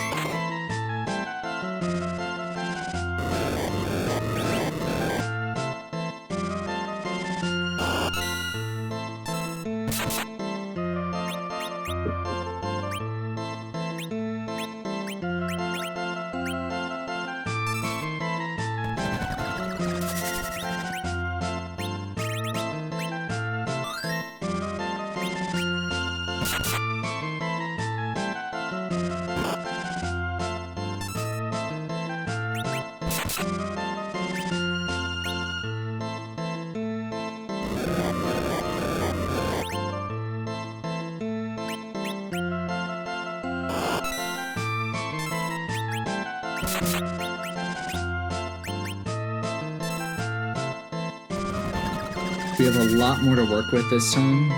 We have a lot more to work with this time.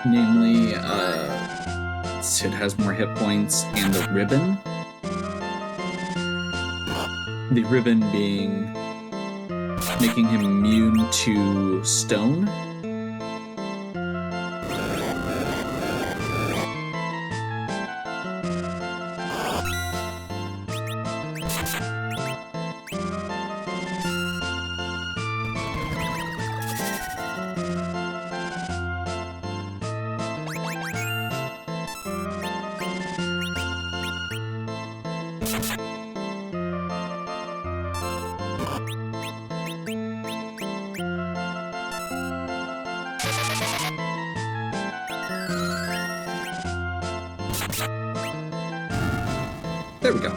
Namely, Sid has more hit points and the ribbon. The ribbon being making him immune to stone. There we go.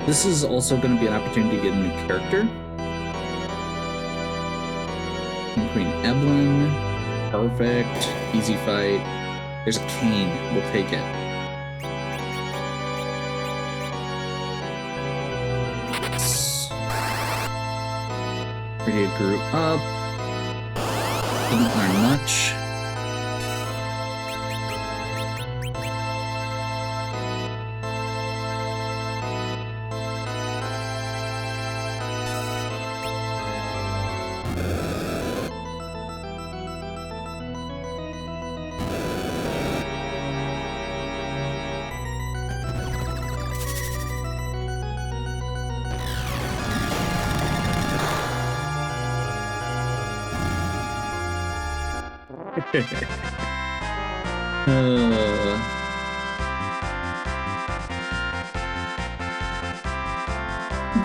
This is also going to be an opportunity to get a new character. Queen Evelyn. Perfect. Easy fight. There's a cane. We'll take it. Ready to group up. Didn't learn much.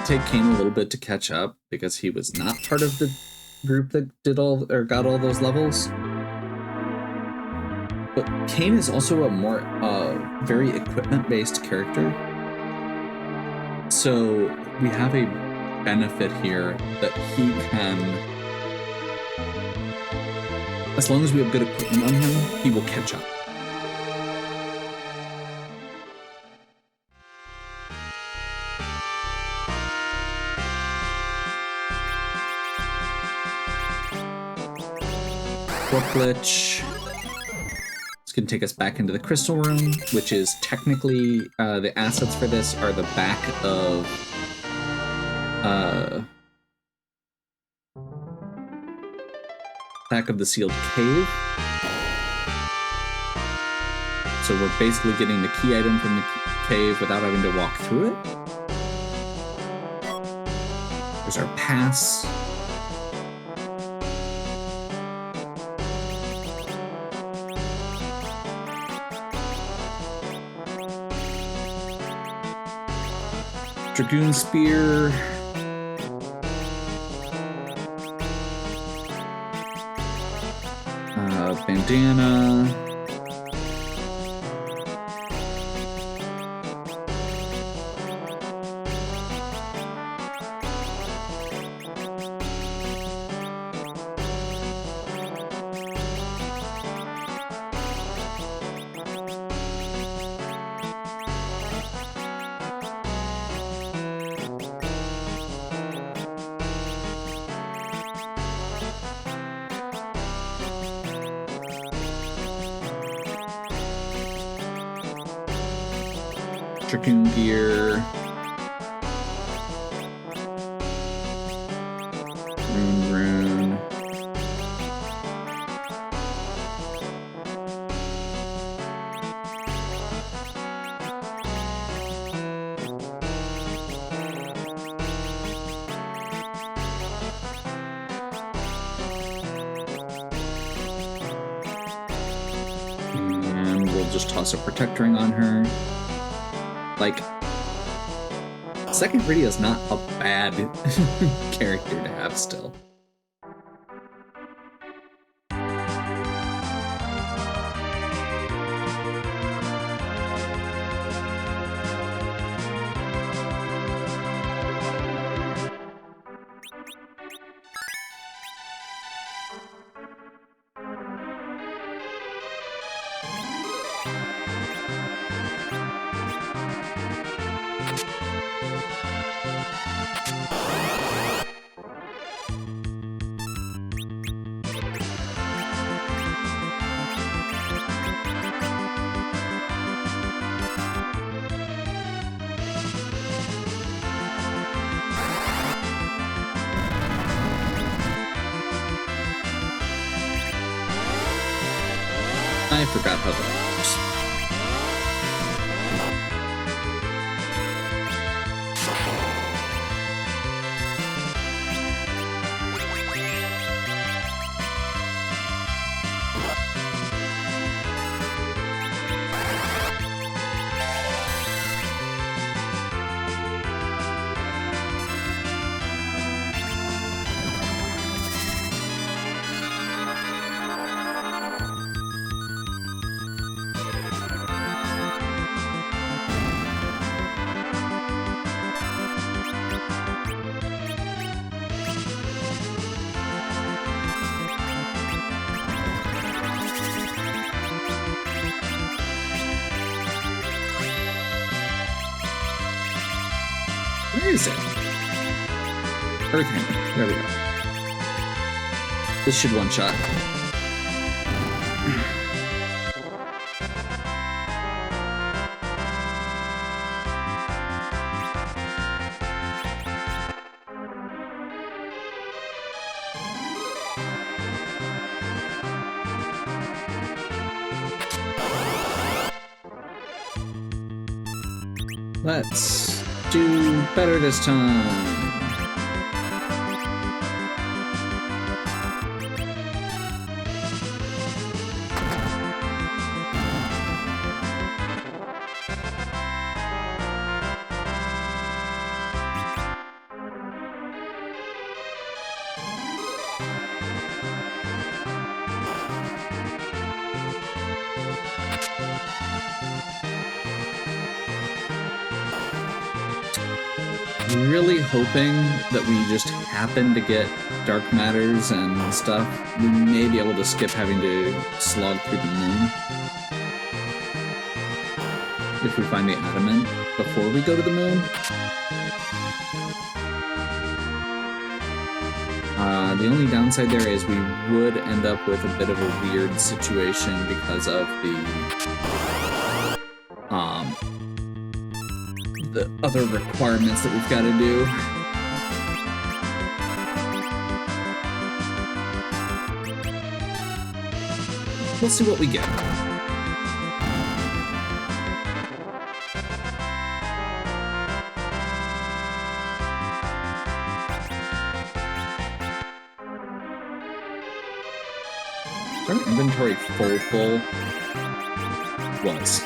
Take Kane a little bit to catch up because he was not part of the group that did all or got all those levels. But Kane is also a more very equipment-based character. So we have a benefit here that he can, as long as we have good equipment on him, he will catch up. Glitch. It's going to take us back into the crystal room, which is technically the assets for this are the back of the sealed cave. So we're basically getting the key item from the cave without having to walk through it. There's our pass. Dragoon Spear. Bandana. Dragoon gear. Rune. And we'll just toss a protect ring on her. Like, Second Gritty is not a bad character to have still. I forgot how that works. Where is it? Earthhammer. There we go. This should one-shot. Let's do better this time. Really hoping that we just happen to get dark matters and stuff. We may be able to skip having to slog through the moon if we find the adamant before we go to the moon. The only downside there is we would end up with a bit of a weird situation because of the other requirements that we've got to do. We'll see what we get. Is our inventory full? Was.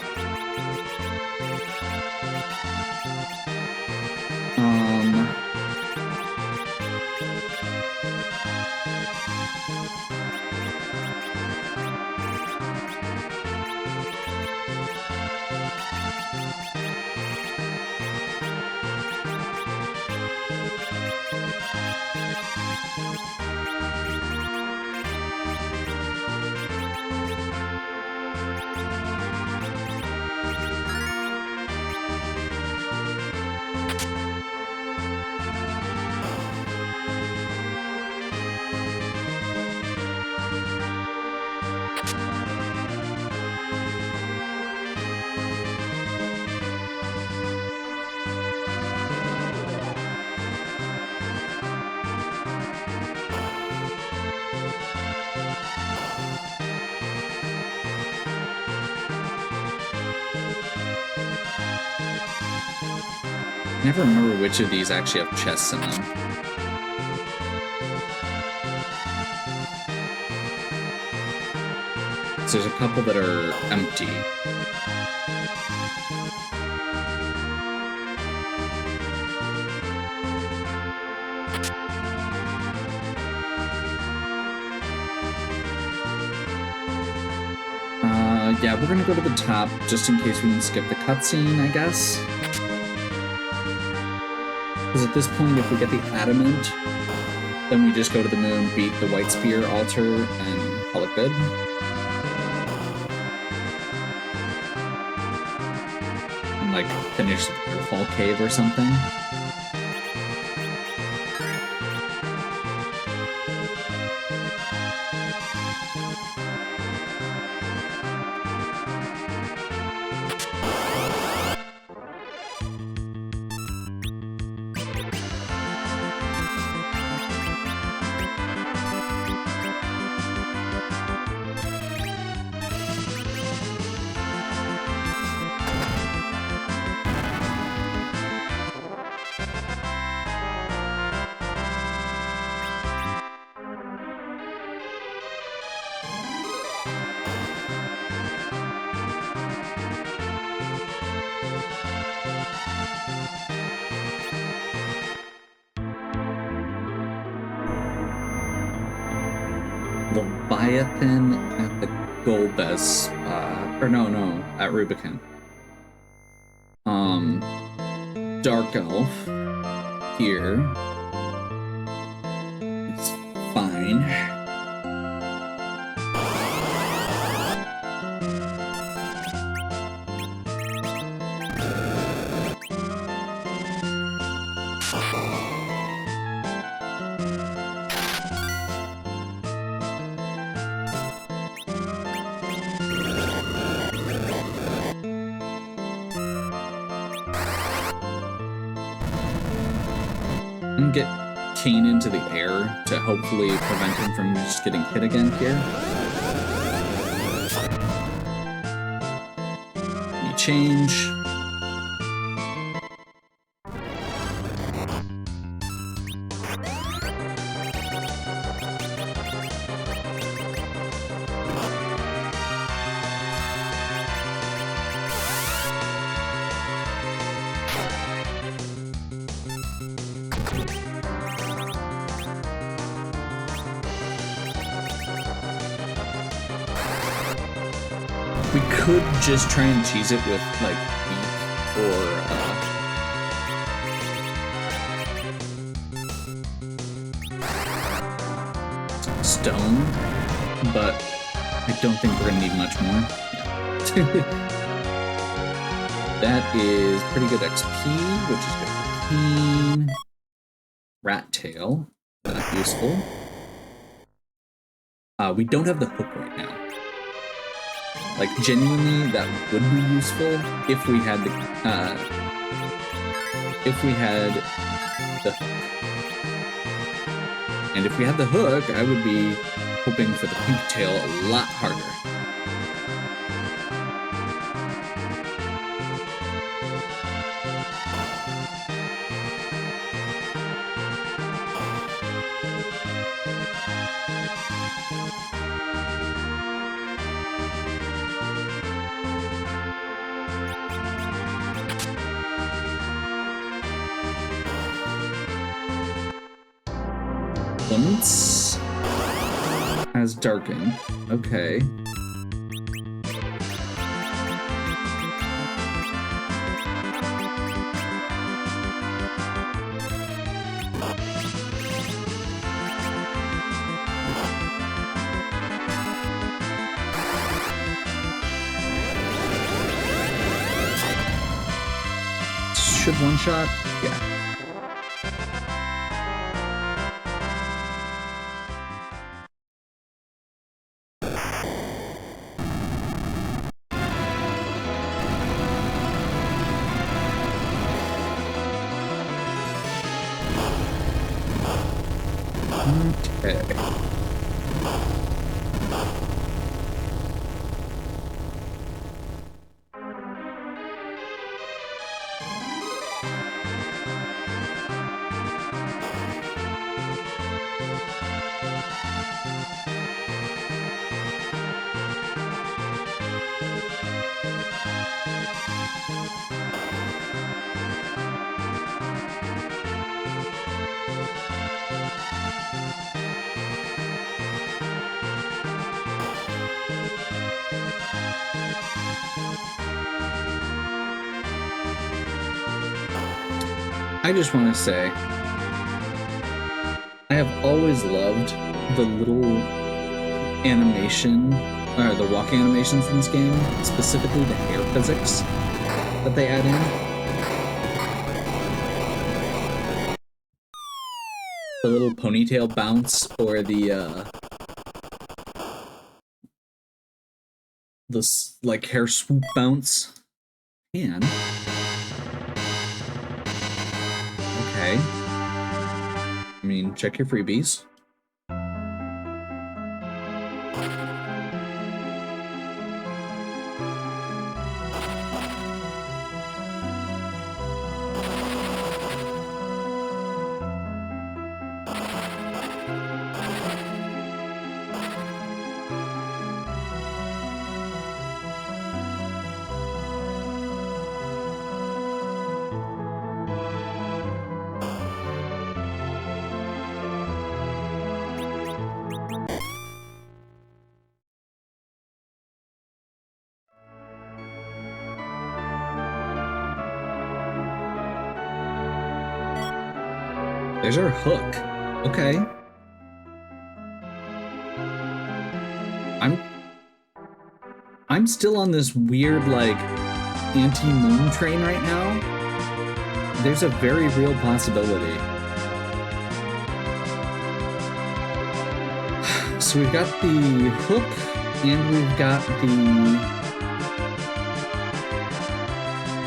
I never remember which of these actually have chests in them. So there's a couple that are empty. Yeah, we're gonna go to the top just in case we can skip the cutscene, I guess. Because at this point, if we get the adamant, then we just go to the moon, beat the White Spear altar, and call it good. And, like, finish the Waterfall Cave or something. Leviathan at the Golbez, at Rubicon. Dark Elf here. It's fine. And get Kane into the air to hopefully prevent him from just getting hit again here. Any change? We could just try and cheese it with, like, wheat or, stone, but I don't think we're gonna need much more. Yeah. That is pretty good XP, which is good for Keen. Rat Tail, not useful. We don't have the hook right now. Like, genuinely, that would be useful if we had the hook. And if we had the hook, I would be hoping for the pink tail a lot harder. Once has darkened. Okay. Should one shot? Yeah. Okay. I just want to say, I have always loved the little animation, or the walking animations in this game, specifically the hair physics that they add in. The little ponytail bounce, or the like hair swoop bounce. And okay. I mean, check your freebies. There's our hook. Okay. I'm still on this weird, like, anti-moon train right now. There's a very real possibility. So we've got the hook, and we've got the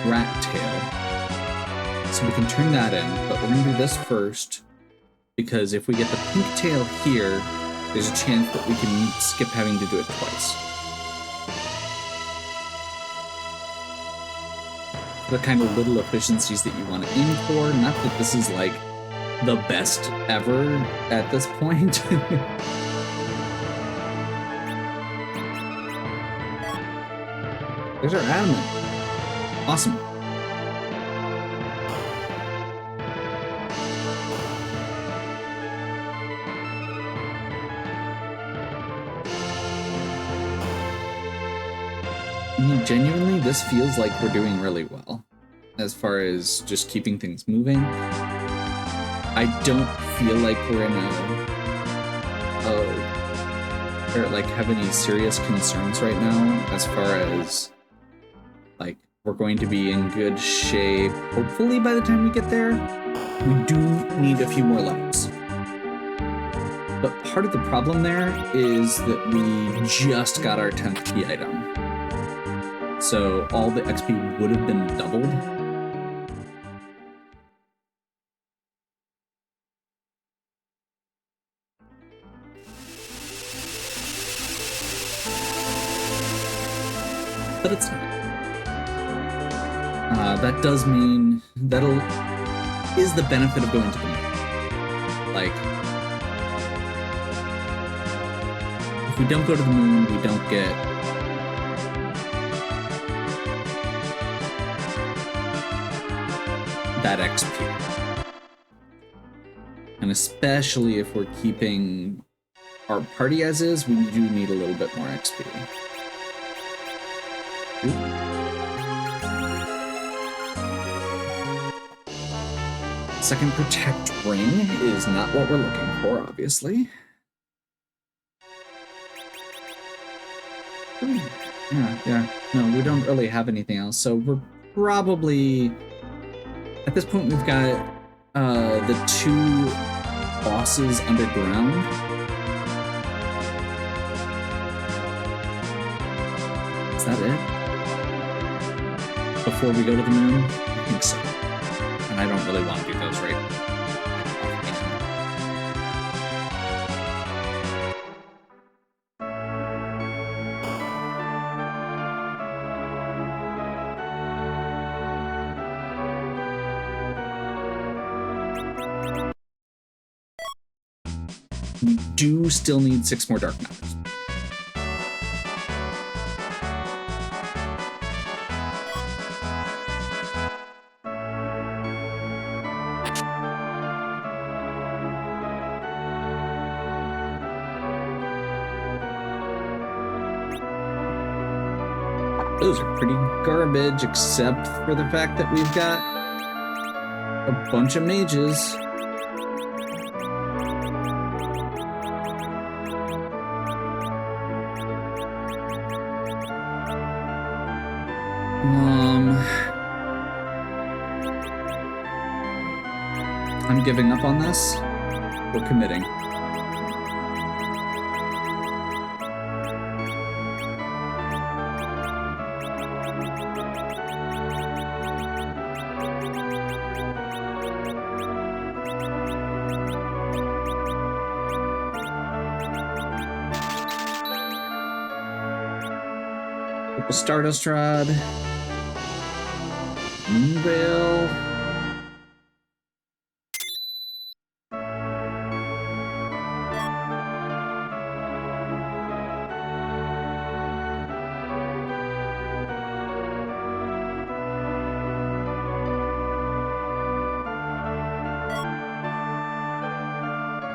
rat tail. So we can turn that in, but we're gonna do this first, because if we get the pink tail here, there's a chance that we can skip having to do it twice. The kind of little efficiencies that you want to aim for. Not that this is like the best ever at this point. There's our adamant. Awesome. I mean, genuinely, this feels like we're doing really well as far as just keeping things moving. I don't feel like we're in or like have any serious concerns right now as far as like we're going to be in good shape. Hopefully by the time we get there, we do need a few more levels. But part of the problem there is that we just got our 10th key item. So all the XP would have been doubled. But it's not. That does mean that'll is the benefit of going to the moon. Like, if we don't go to the moon, we don't get that XP. And especially if we're keeping our party as is, we do need a little bit more XP. Second protect ring is not what we're looking for, obviously. Yeah. No, we don't really have anything else, so we're probably... At this point, we've got the 2 bosses underground. Is that it? Before we go to the moon? I think so. And I don't really want to do those right now. We do still need 6 more dark matters. Those are pretty garbage, except for the fact that we've got a bunch of mages. I'm giving up on this. We're committing. Stardust Rod. Moonveil.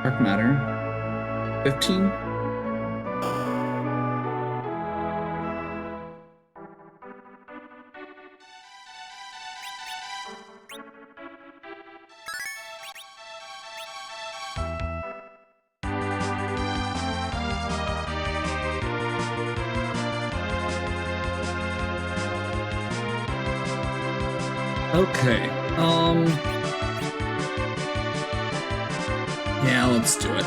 Dark Matter. 15. Okay, yeah, let's do it.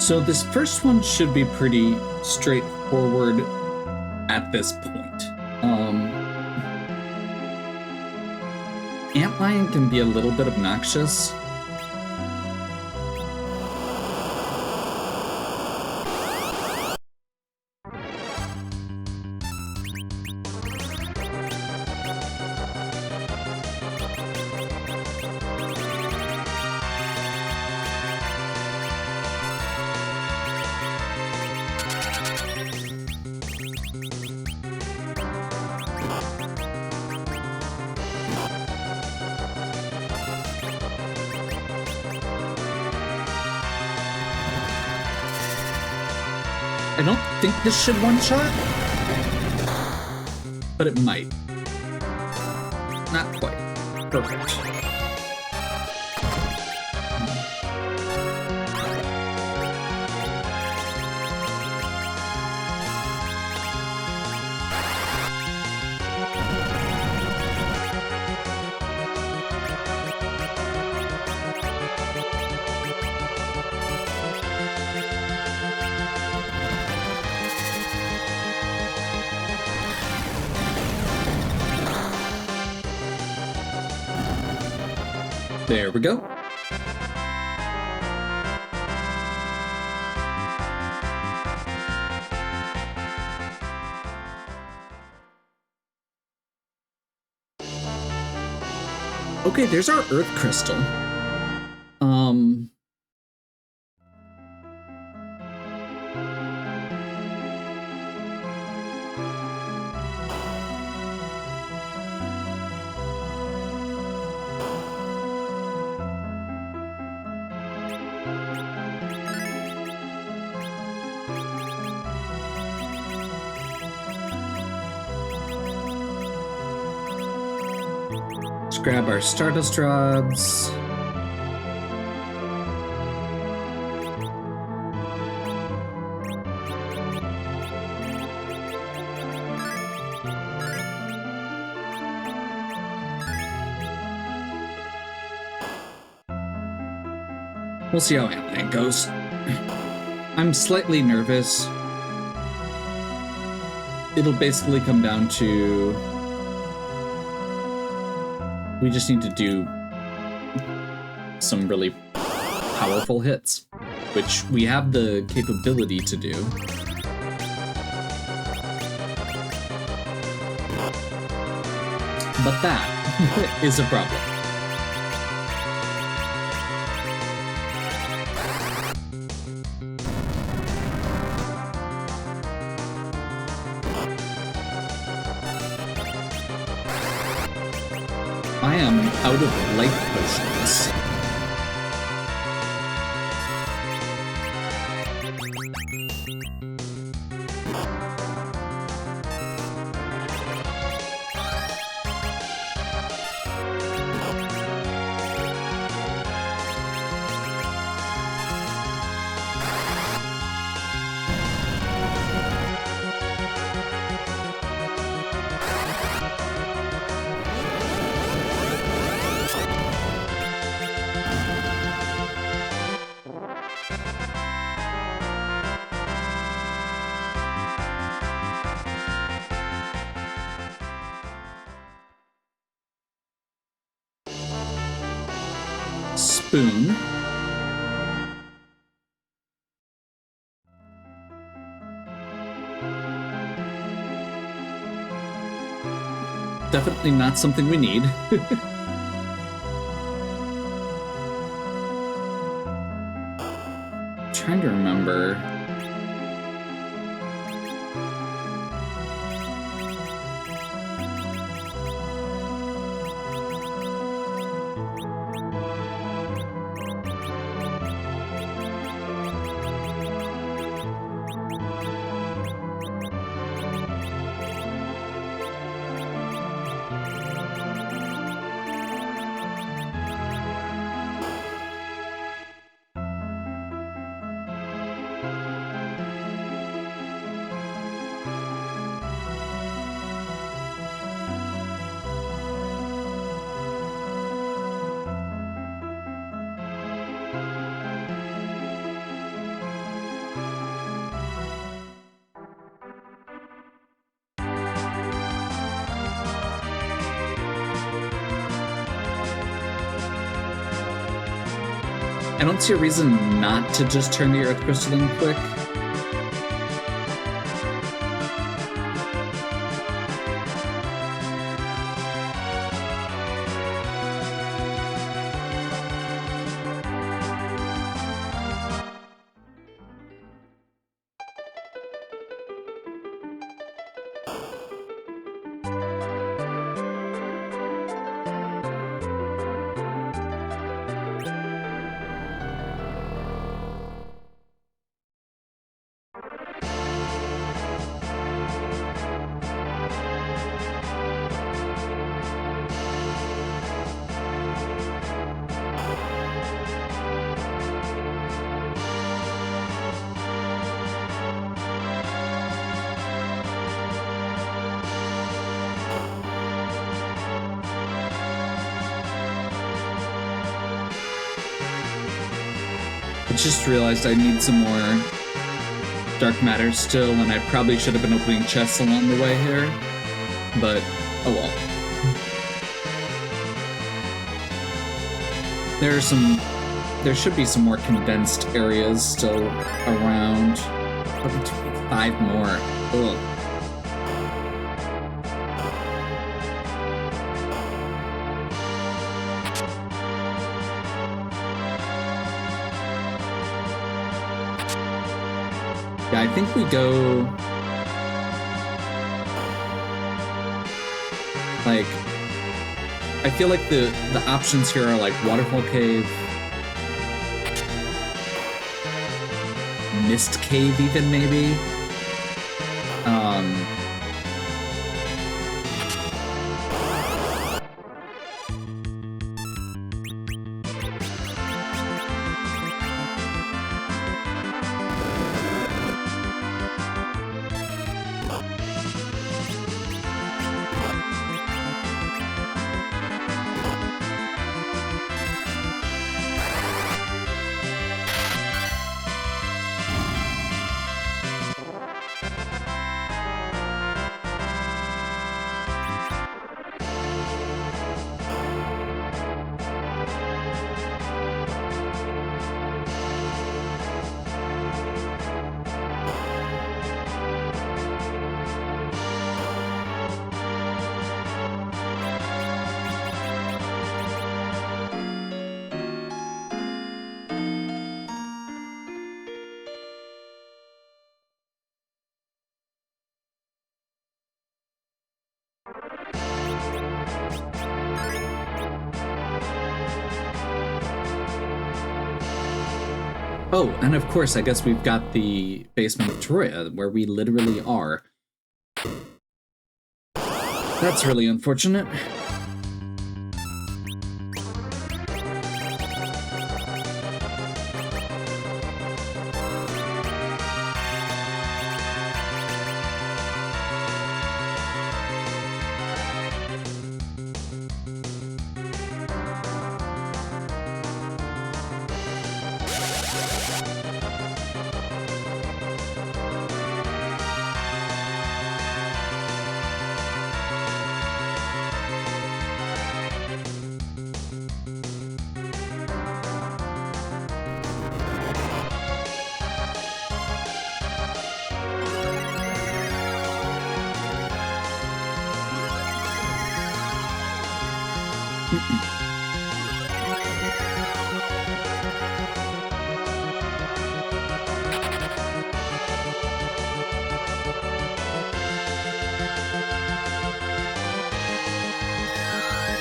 So this first one should be pretty straightforward at this point. Antlion can be a little bit obnoxious. I don't think this should one-shot, but it might. not quite. Perfect. There we go. Okay, there's our Earth Crystal. Let's grab our Stardust rods. We'll see how it goes. I'm slightly nervous. It'll basically come down to... we just need to do some really powerful hits, which we have the capability to do. But that is a problem. I am out of life potions. Spoon. Definitely not something we need. Trying to remember. I don't see a reason not to just turn the Earth Crystal in quick. just realized I need some more dark matter still, and I probably should have been opening chests along the way here. But, oh well. There should be some more condensed areas still around. Probably 5 more. Ugh. Yeah, I think we go... Like... I feel like the options here are like Waterfall Cave, Mist Cave even, maybe? Oh, and of course, I guess we've got the basement of Troya, where we literally are. That's really unfortunate.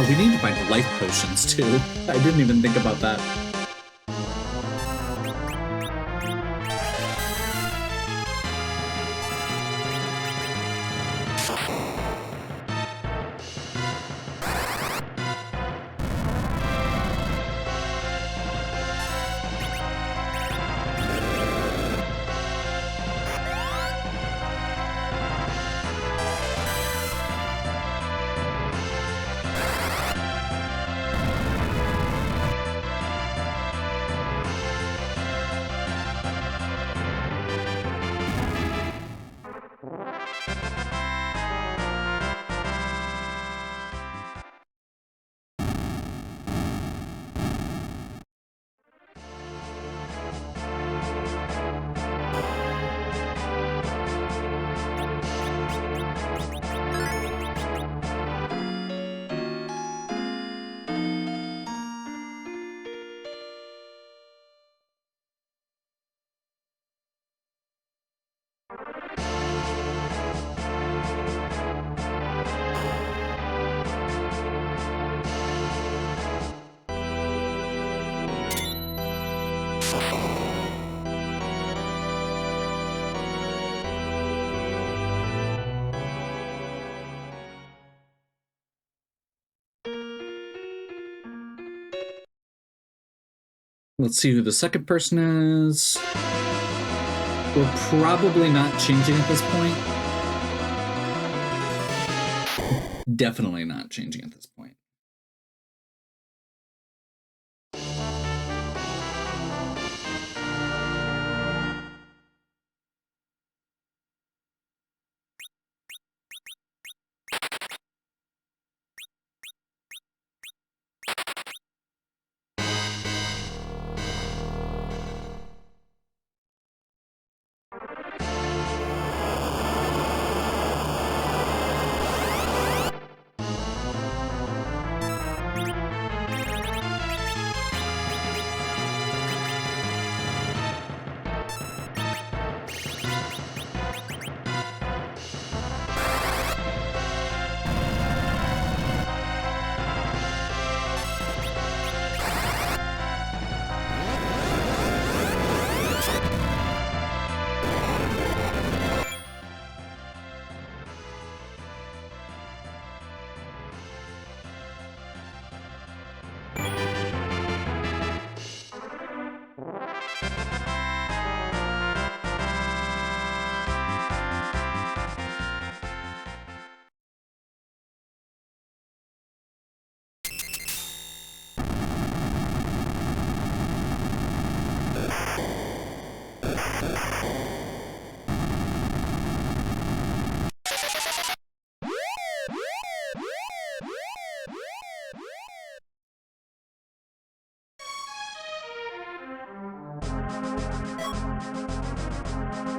Oh, we need to find life potions too. I didn't even think about that. Let's see who the second person is. We're probably not changing at this point. Definitely not changing at this point.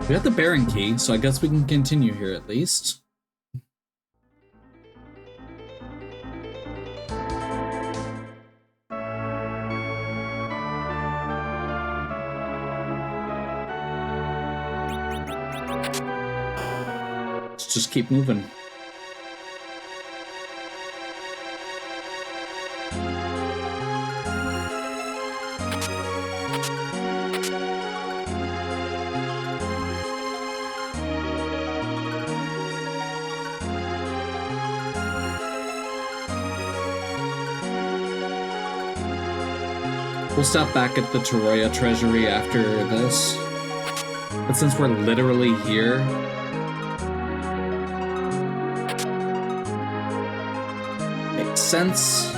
We got the Baron key, so I guess we can continue here at least. Let's just keep moving. We'll stop back at the Toroya Treasury after this. But since we're literally here... Makes sense.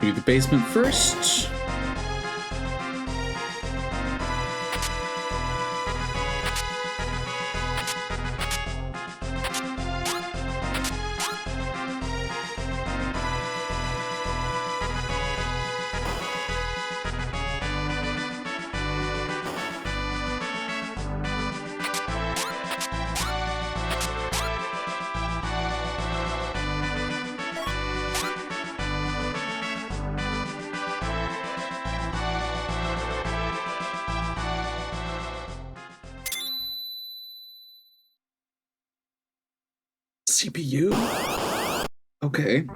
Do the basement first. CPU? Okay.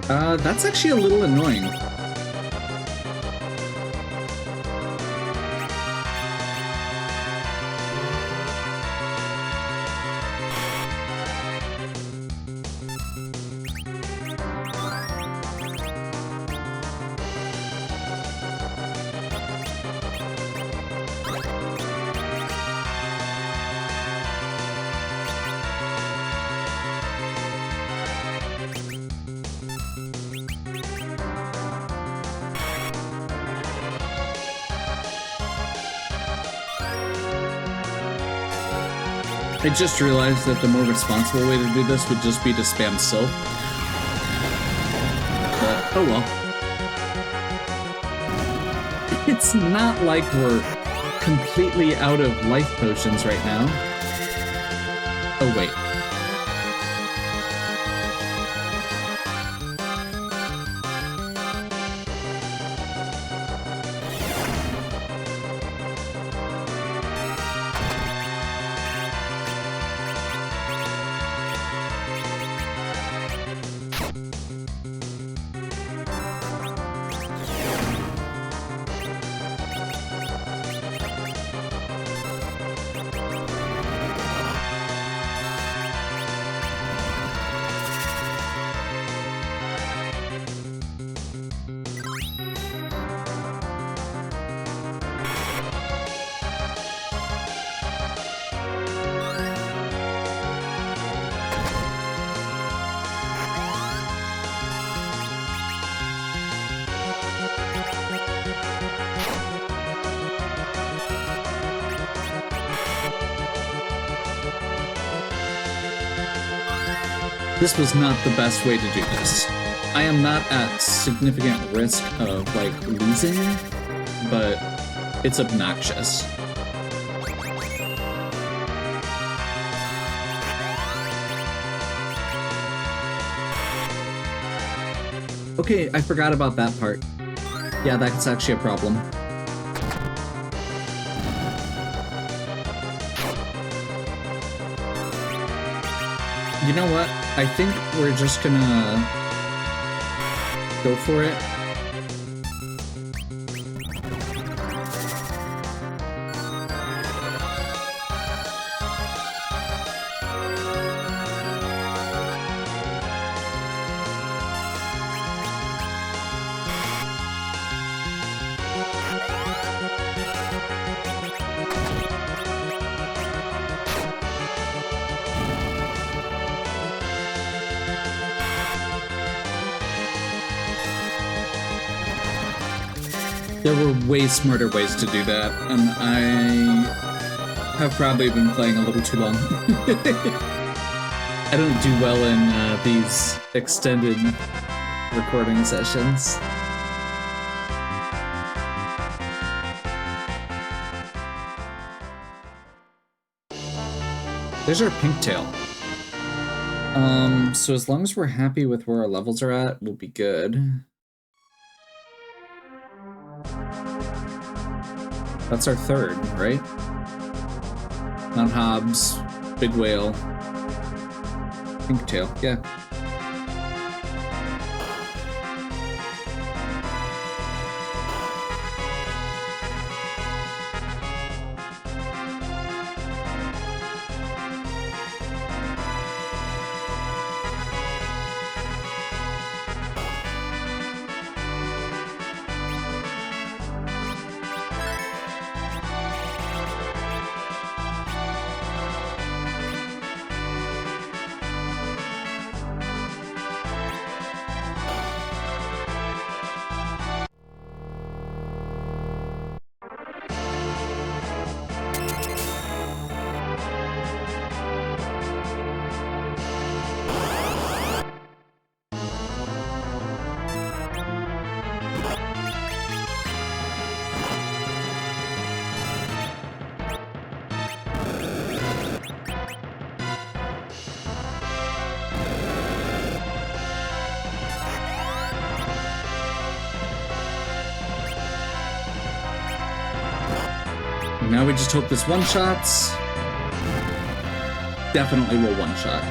That's actually a little annoying. I just realized that the more responsible way to do this would just be to spam Silk. But, oh well. It's not like we're completely out of life potions right now. Oh, wait. This was not the best way to do this. I am not at significant risk of, like, losing, but it's obnoxious. Okay, I forgot about that part. Yeah, that's actually a problem. You know what? I think we're just gonna go for it. There were way smarter ways to do that, and I have probably been playing a little too long. I don't do well in these extended recording sessions. There's our Pinktail. So as long as we're happy with where our levels are at, we'll be good. That's our third, right? Not Hobbs, Big Whale, Pinktail, yeah. Now we just hope this one-shots. Definitely will one-shot.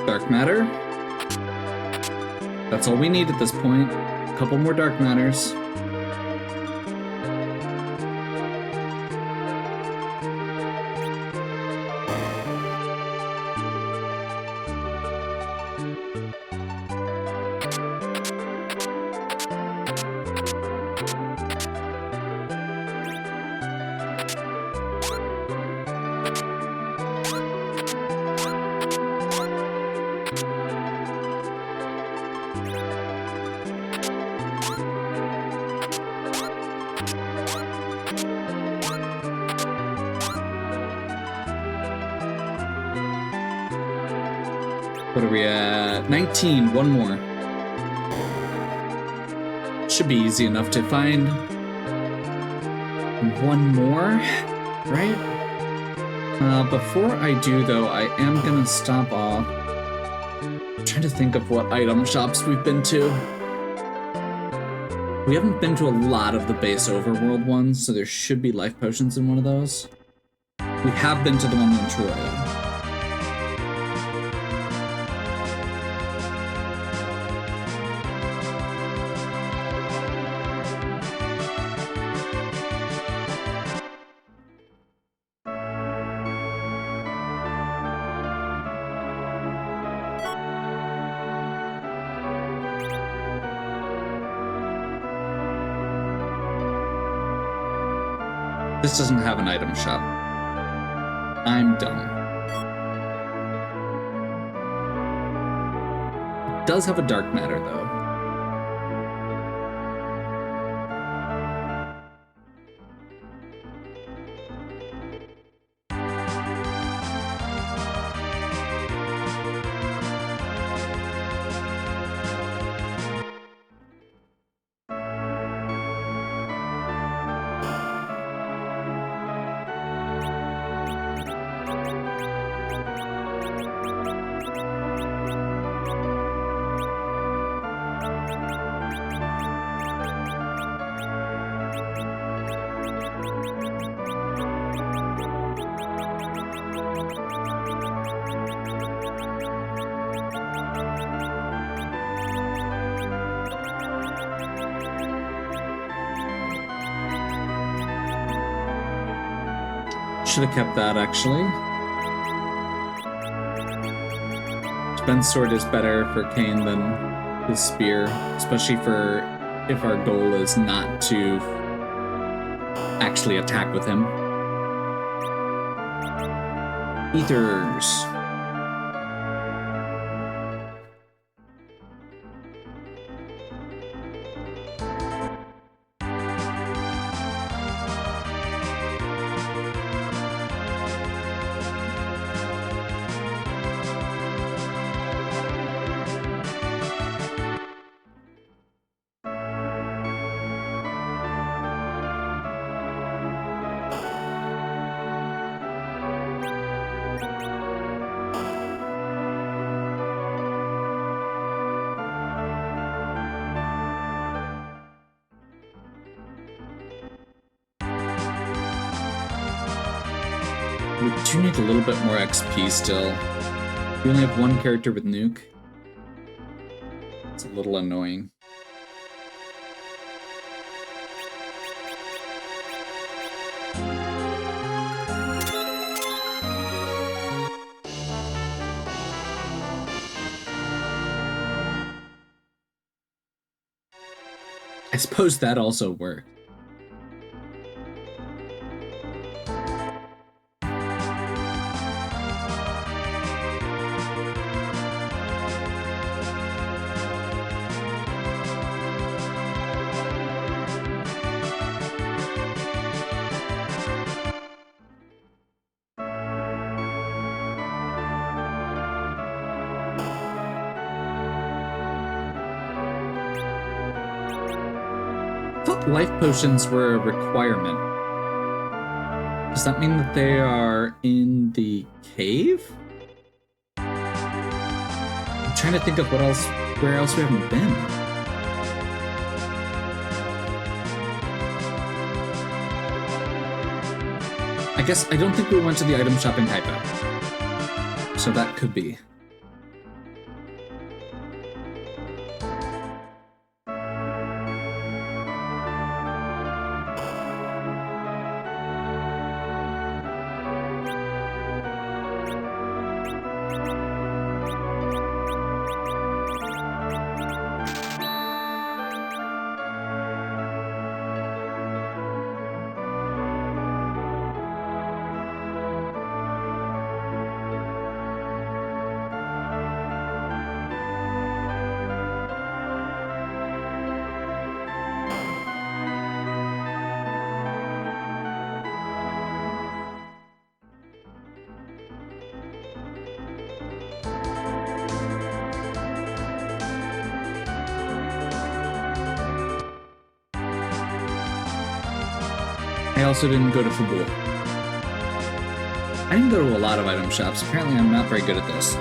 Dark matter. That's all we need at this point. A couple more dark matters. What are we at? 19, one more. Should be easy enough to find one more, right? Before I do, though, I am gonna stop off. I'm trying to think of what item shops we've been to. We haven't been to a lot of the base overworld ones, so there should be life potions in one of those. We have been to the one in Troya. This doesn't have an item shop. I'm dumb. It does have a dark matter, though. Should have kept that, actually. Ben's sword is better for Kane than his spear, especially for if our goal is not to actually attack with him. Ethers. We do need a little bit more XP still. We only have one character with nuke. It's a little annoying. I suppose that also worked. Life potions were a requirement. Does that mean that they are in the cave? I'm trying to think of where else we haven't been. I guess I don't think we went to the item shopping hypo. So that could be. I also didn't go to Fabul. I didn't go to a lot of item shops. Apparently I'm not very good at this.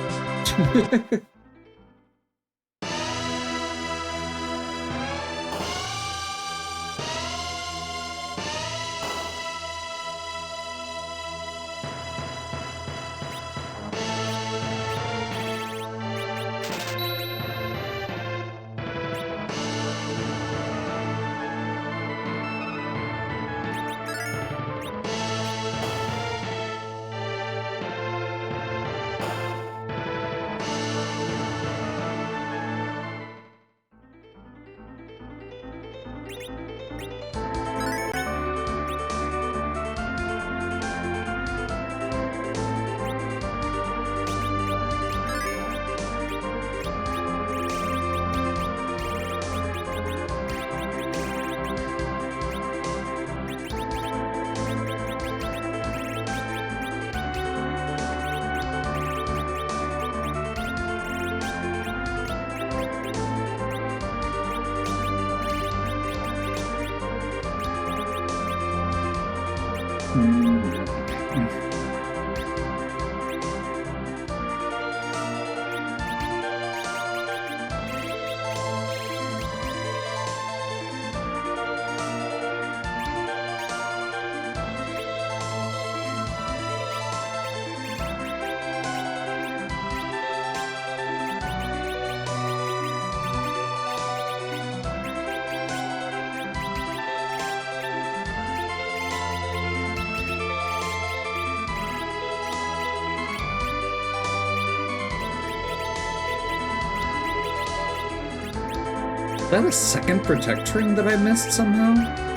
Is that a second Protect Ring that I missed somehow?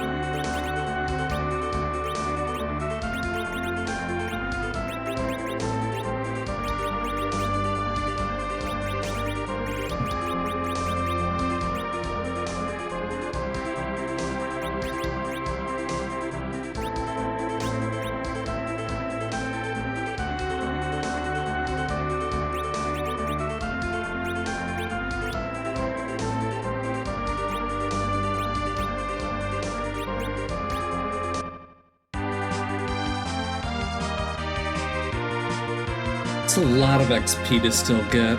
It's a lot of XP to still get.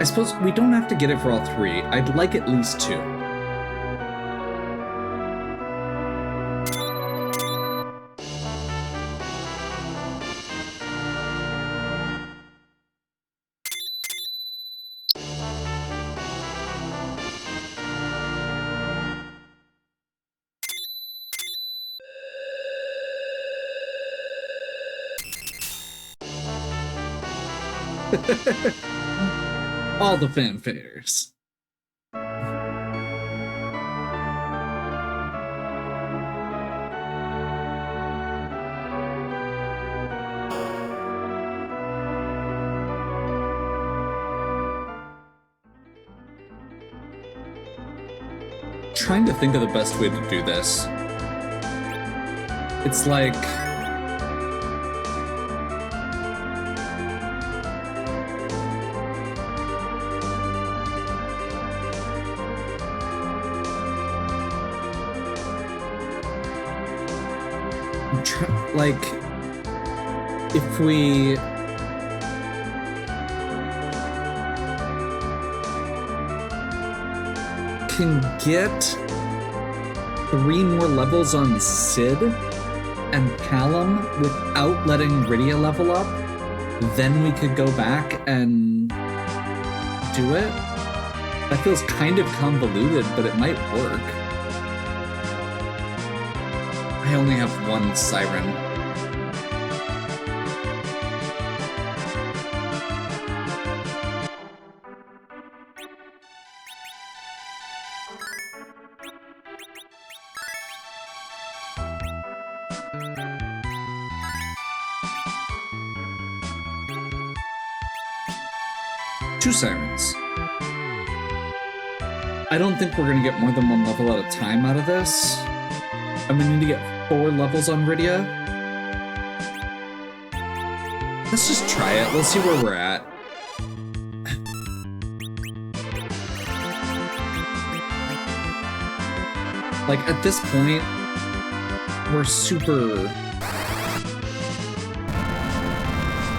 I suppose we don't have to get it for all three. I'd like at least two. All the fanfares. Trying to think of the best way to do this. It's like... like, if we can get 3 more levels on Sid and Callum without letting Rydia level up, then we could go back and do it. That feels kind of convoluted, but it might work. I only have 1 siren. Two sirens. I don't think we're gonna get more than 1 level at a time out of this. And we need to get 4 levels on Rydia. Let's just try it. Let's see where we're at. Like, at this point, we're super...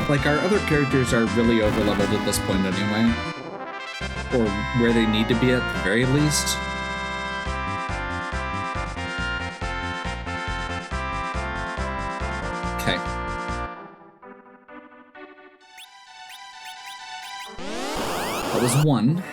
Like, our other characters are really over-leveled at this point anyway. Or where they need to be at the very least. Okay. That was 1.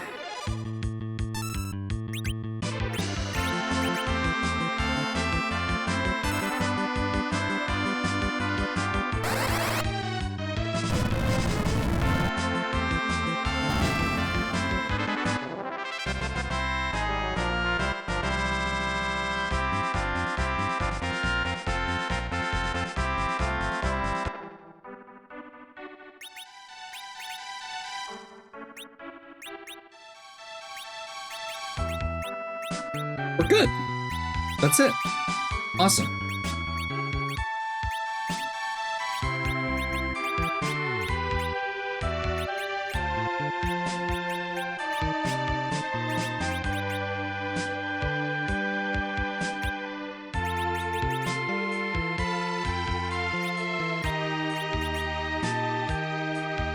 We're good. That's it. Awesome.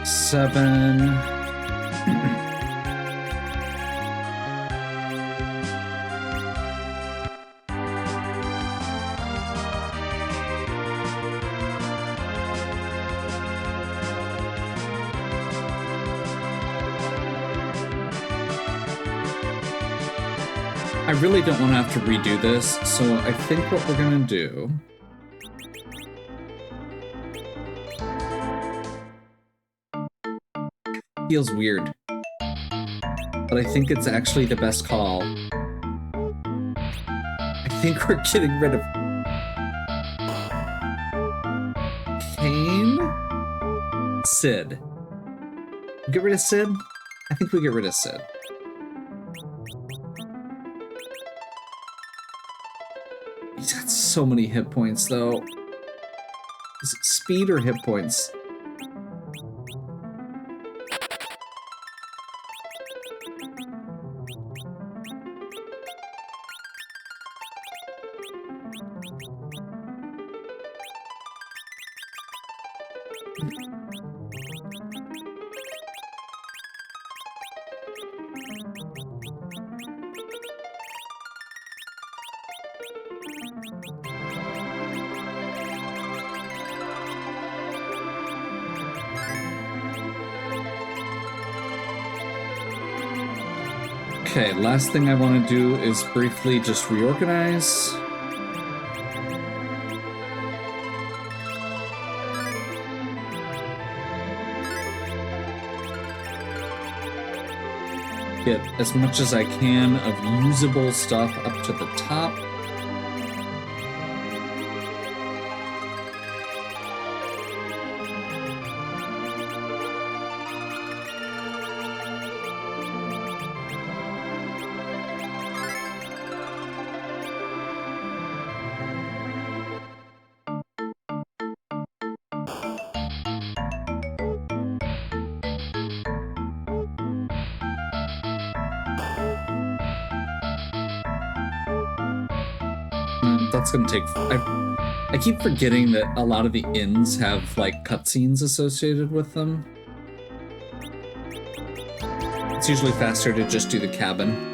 Seven. I really don't want to have to redo this, so I think what we're gonna do feels weird, but I think it's actually the best call. I think we're getting rid of Kane? Sid. Get rid of Sid? I think we get rid of Sid. He's got so many hit points, though. Is it speed or hit points? Okay, last thing I want to do is briefly just reorganize. Get as much as I can of usable stuff up to the top. That's gonna take... I keep forgetting that a lot of the inns have, like, cutscenes associated with them. It's usually faster to just do the cabin.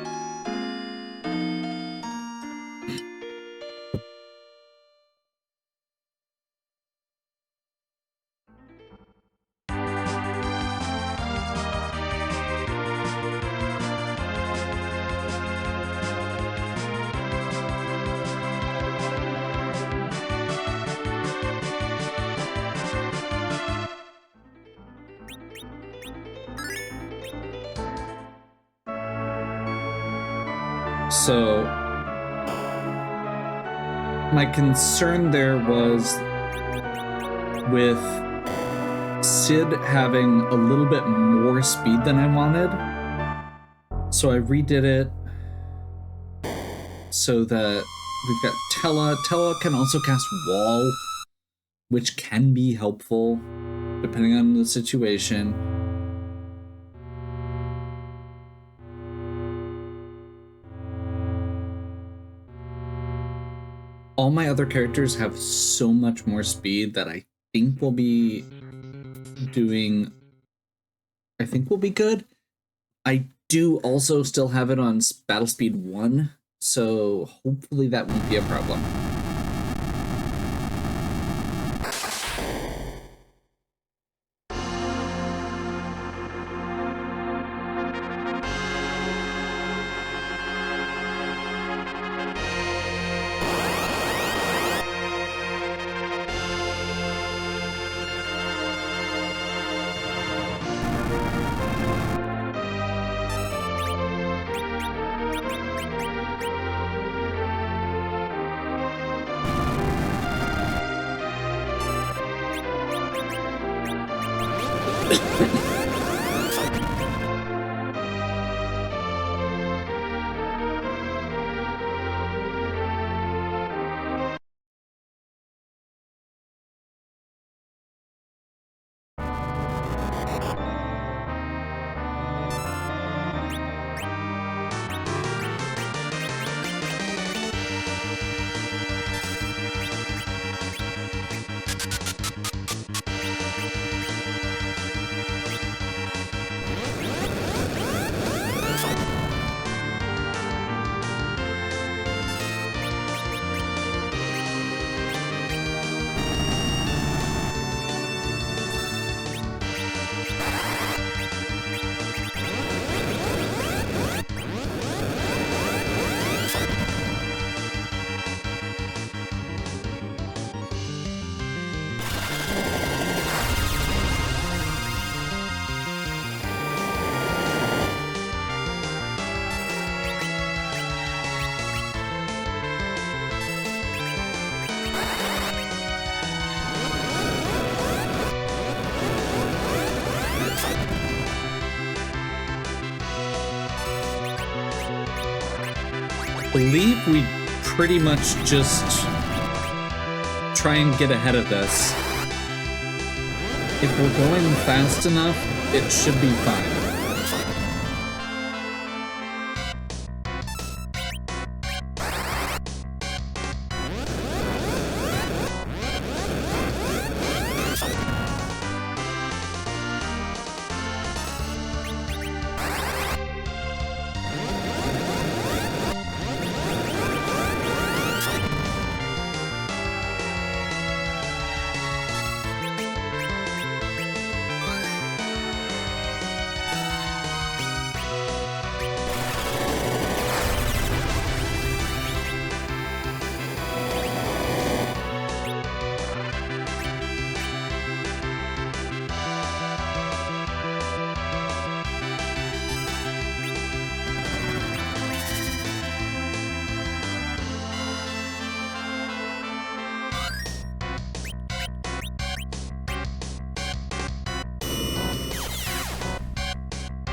So, my concern there was with Sid having a little bit more speed than I wanted. So I redid it so that we've got Tella. Tella can also cast Wall, which can be helpful depending on the situation. All my other characters have so much more speed that I think we'll be doing... I think we'll be good. I do also still have it on battle speed 1, so hopefully that won't be a problem. I believe we pretty much just try and get ahead of this. If we're going fast enough, it should be fine.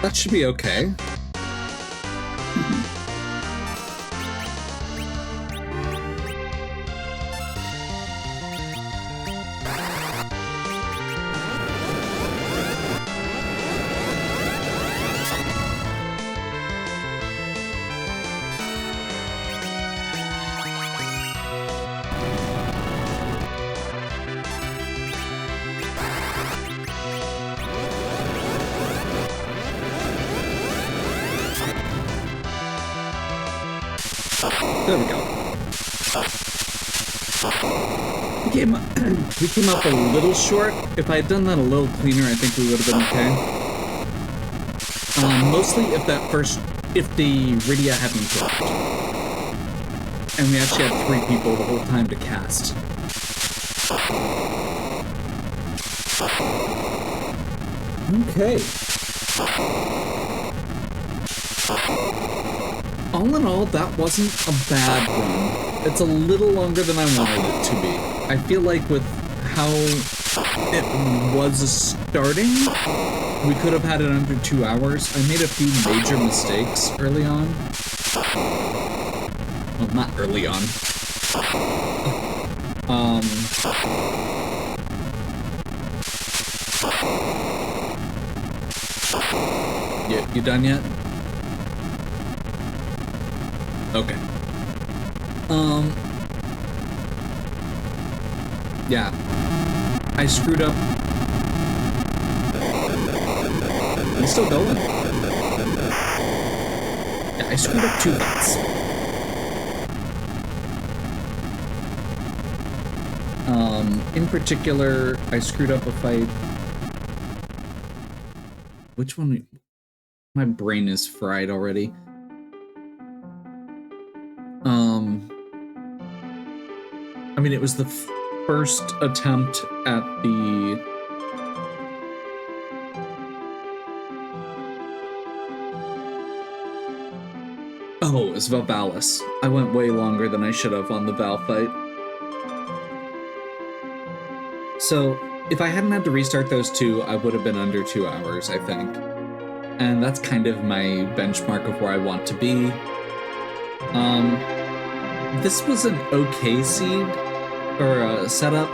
That should be okay. There we go. We came up a little short. If I had done that a little cleaner, I think we would have been okay. Mostly if the Rydia hadn't dropped. And we actually had 3 people the whole time to cast. Okay. All in all, that wasn't a bad run. It's a little longer than I wanted it to be. I feel like with how it was starting, we could have had it under 2 hours. I made a few major mistakes early on. Well, not early on. You done yet? Okay. Yeah. I screwed up. He's still going. Yeah, I screwed up 2 fights. In particular, I screwed up a fight. Which one? My brain is fried already. I mean, it was the first attempt at the... Oh, it was Valvalis. I went way longer than I should have on the Val fight. So, if I hadn't had to restart those 2, I would have been under 2 hours, I think. And that's kind of my benchmark of where I want to be. This was an okay seed, or setup.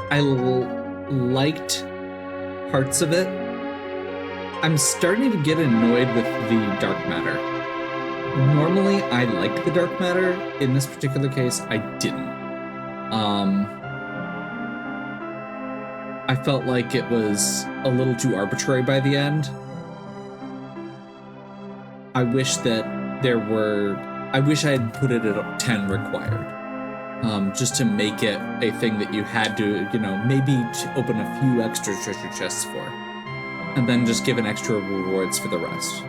I liked parts of it. I'm starting to get annoyed with the dark matter. Normally, I like the dark matter. In this particular case, I didn't. I felt like it was a little too arbitrary by the end. I wish that I wish I had put it at 10 required. Just to make it a thing that you had to, maybe to open a few extra treasure chests for. And then just give an extra rewards for the rest.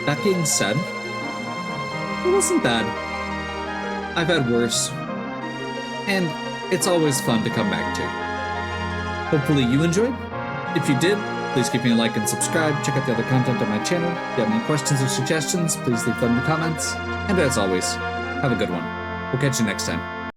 That being said, it wasn't bad. I've had worse. And it's always fun to come back to. Hopefully you enjoyed. If you did, please give me a like and subscribe. Check out the other content on my channel. If you have any questions or suggestions, please leave them in the comments. And as always, have a good one. We'll catch you next time.